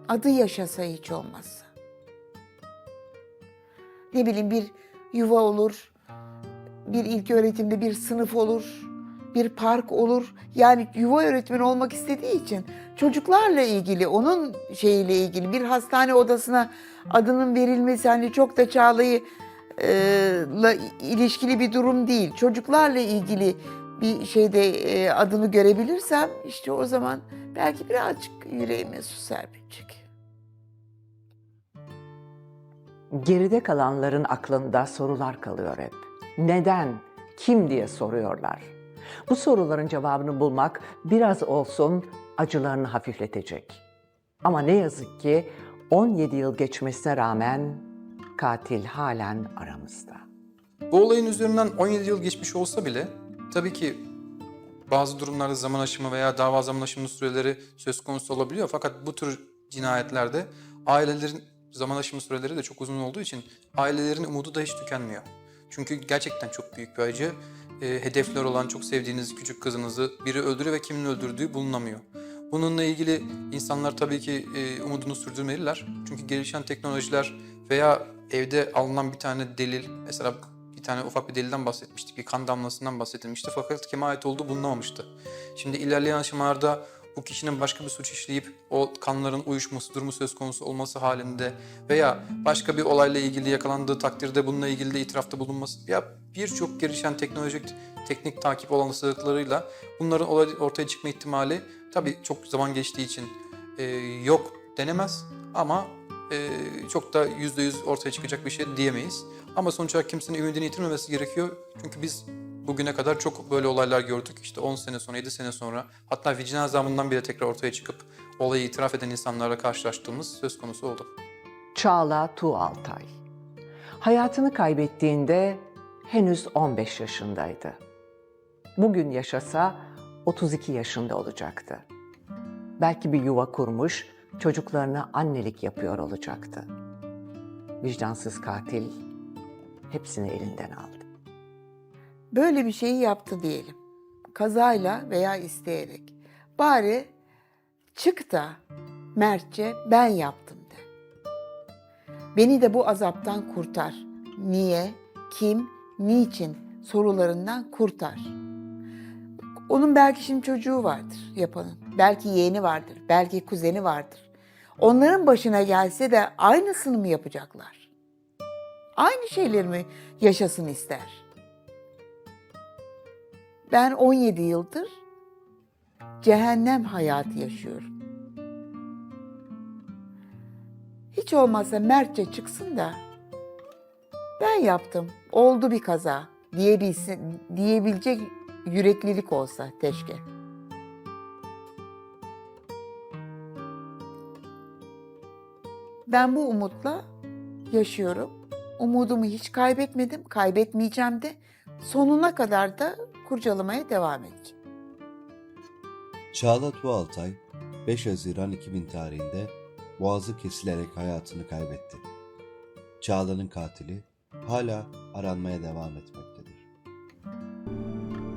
Adı yaşasa hiç olmazsa. Ne bileyim bir yuva olur, bir ilköğretimde bir sınıf olur, bir park olur. Yani yuva öğretmeni olmak istediği için çocuklarla ilgili, onun şeyiyle ilgili bir hastane odasına adının verilmesi hani çok da Çağla'yı ilişkili bir durum değil. Çocuklarla ilgili bir şeyde adını görebilirsem işte o zaman belki birazcık yüreğime su serpecek. Geride kalanların aklında sorular kalıyor hep. Neden, kim diye soruyorlar. Bu soruların cevabını bulmak biraz olsun acılarını hafifletecek. Ama ne yazık ki 17 yıl geçmesine rağmen katil halen aramızda. Bu olayın üzerinden 17 yıl geçmiş olsa bile tabii ki bazı durumlarda zaman aşımı veya dava zaman aşımı süreleri söz konusu olabiliyor. Fakat bu tür cinayetlerde ailelerin zaman aşımı süreleri de çok uzun olduğu için ailelerin umudu da hiç tükenmiyor. Çünkü gerçekten çok büyük bir acı. Hedefler olan çok sevdiğiniz küçük kızınızı biri öldürüyor ve kimin öldürdüğü bulunamıyor. Bununla ilgili insanlar tabii ki umudunu sürdürmeliler. Çünkü gelişen teknolojiler veya evde alınan bir tane delil, mesela bir tane ufak bir delilden bahsetmiştik, bir kan damlasından bahsedilmişti fakat kime ait olduğu bulunamamıştı. Şimdi ilerleyen aşamalarda bu kişinin başka bir suç işleyip o kanların uyuşması durumu söz konusu olması halinde veya başka bir olayla ilgili yakalandığı takdirde bununla ilgili de itirafta bulunması ya birçok gelişen teknik takip olasılıklarıyla bunların ortaya çıkma ihtimali tabii çok zaman geçtiği için yok denemez ama çok da %100 ortaya çıkacak bir şey diyemeyiz. Ama sonuç olarak kimsenin ümidini yitirmemesi gerekiyor. Çünkü biz bugüne kadar çok böyle olaylar gördük. İşte 10 sene sonra, 7 sene sonra hatta vicdan azabından bile tekrar ortaya çıkıp olayı itiraf eden insanlarla karşılaştığımız söz konusu oldu. Çağla Tuğaltay. Hayatını kaybettiğinde henüz 15 yaşındaydı. Bugün yaşasa 32 yaşında olacaktı. Belki bir yuva kurmuş, çocuklarına annelik yapıyor olacaktı. Vicdansız katil hepsini elinden aldı. Böyle bir şeyi yaptı diyelim. Kazayla veya isteyerek. Bari çık da mertçe ben yaptım de. Beni de bu azaptan kurtar. Niye, kim, niçin sorularından kurtar. Onun belki şimdi çocuğu vardır yapanın. Belki yeğeni vardır, belki kuzeni vardır. Onların başına gelse de aynısını mı yapacaklar? Aynı şeyleri mi yaşasın ister? Ben 17 yıldır cehennem hayatı yaşıyorum. Hiç olmazsa mertçe çıksın da ben yaptım, oldu bir kaza diyebilecek yüreklilik olsa keşke. Ben bu umutla yaşıyorum. Umudumu hiç kaybetmedim, kaybetmeyeceğim de sonuna kadar da kurcalamaya devam edeceğim. Çağla Tuğaltay 5 Haziran 2000 tarihinde boğazı kesilerek hayatını kaybetti. Çağla'nın katili hala aranmaya devam etmektedir.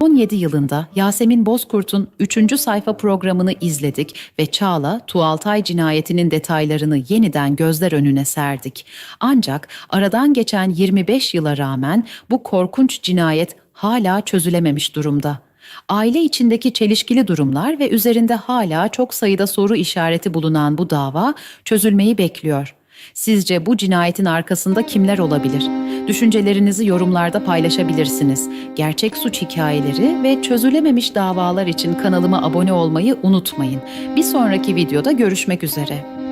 2017 yılında Yasemin Bozkurt'un 3. sayfa programını izledik ve Çağla, Tuğaltay cinayetinin detaylarını yeniden gözler önüne serdik. Ancak aradan geçen 25 yıla rağmen bu korkunç cinayet hala çözülememiş durumda. Aile içindeki çelişkili durumlar ve üzerinde hala çok sayıda soru işareti bulunan bu dava çözülmeyi bekliyor. Sizce bu cinayetin arkasında kimler olabilir? Düşüncelerinizi yorumlarda paylaşabilirsiniz. Gerçek suç hikayeleri ve çözülememiş davalar için kanalıma abone olmayı unutmayın. Bir sonraki videoda görüşmek üzere.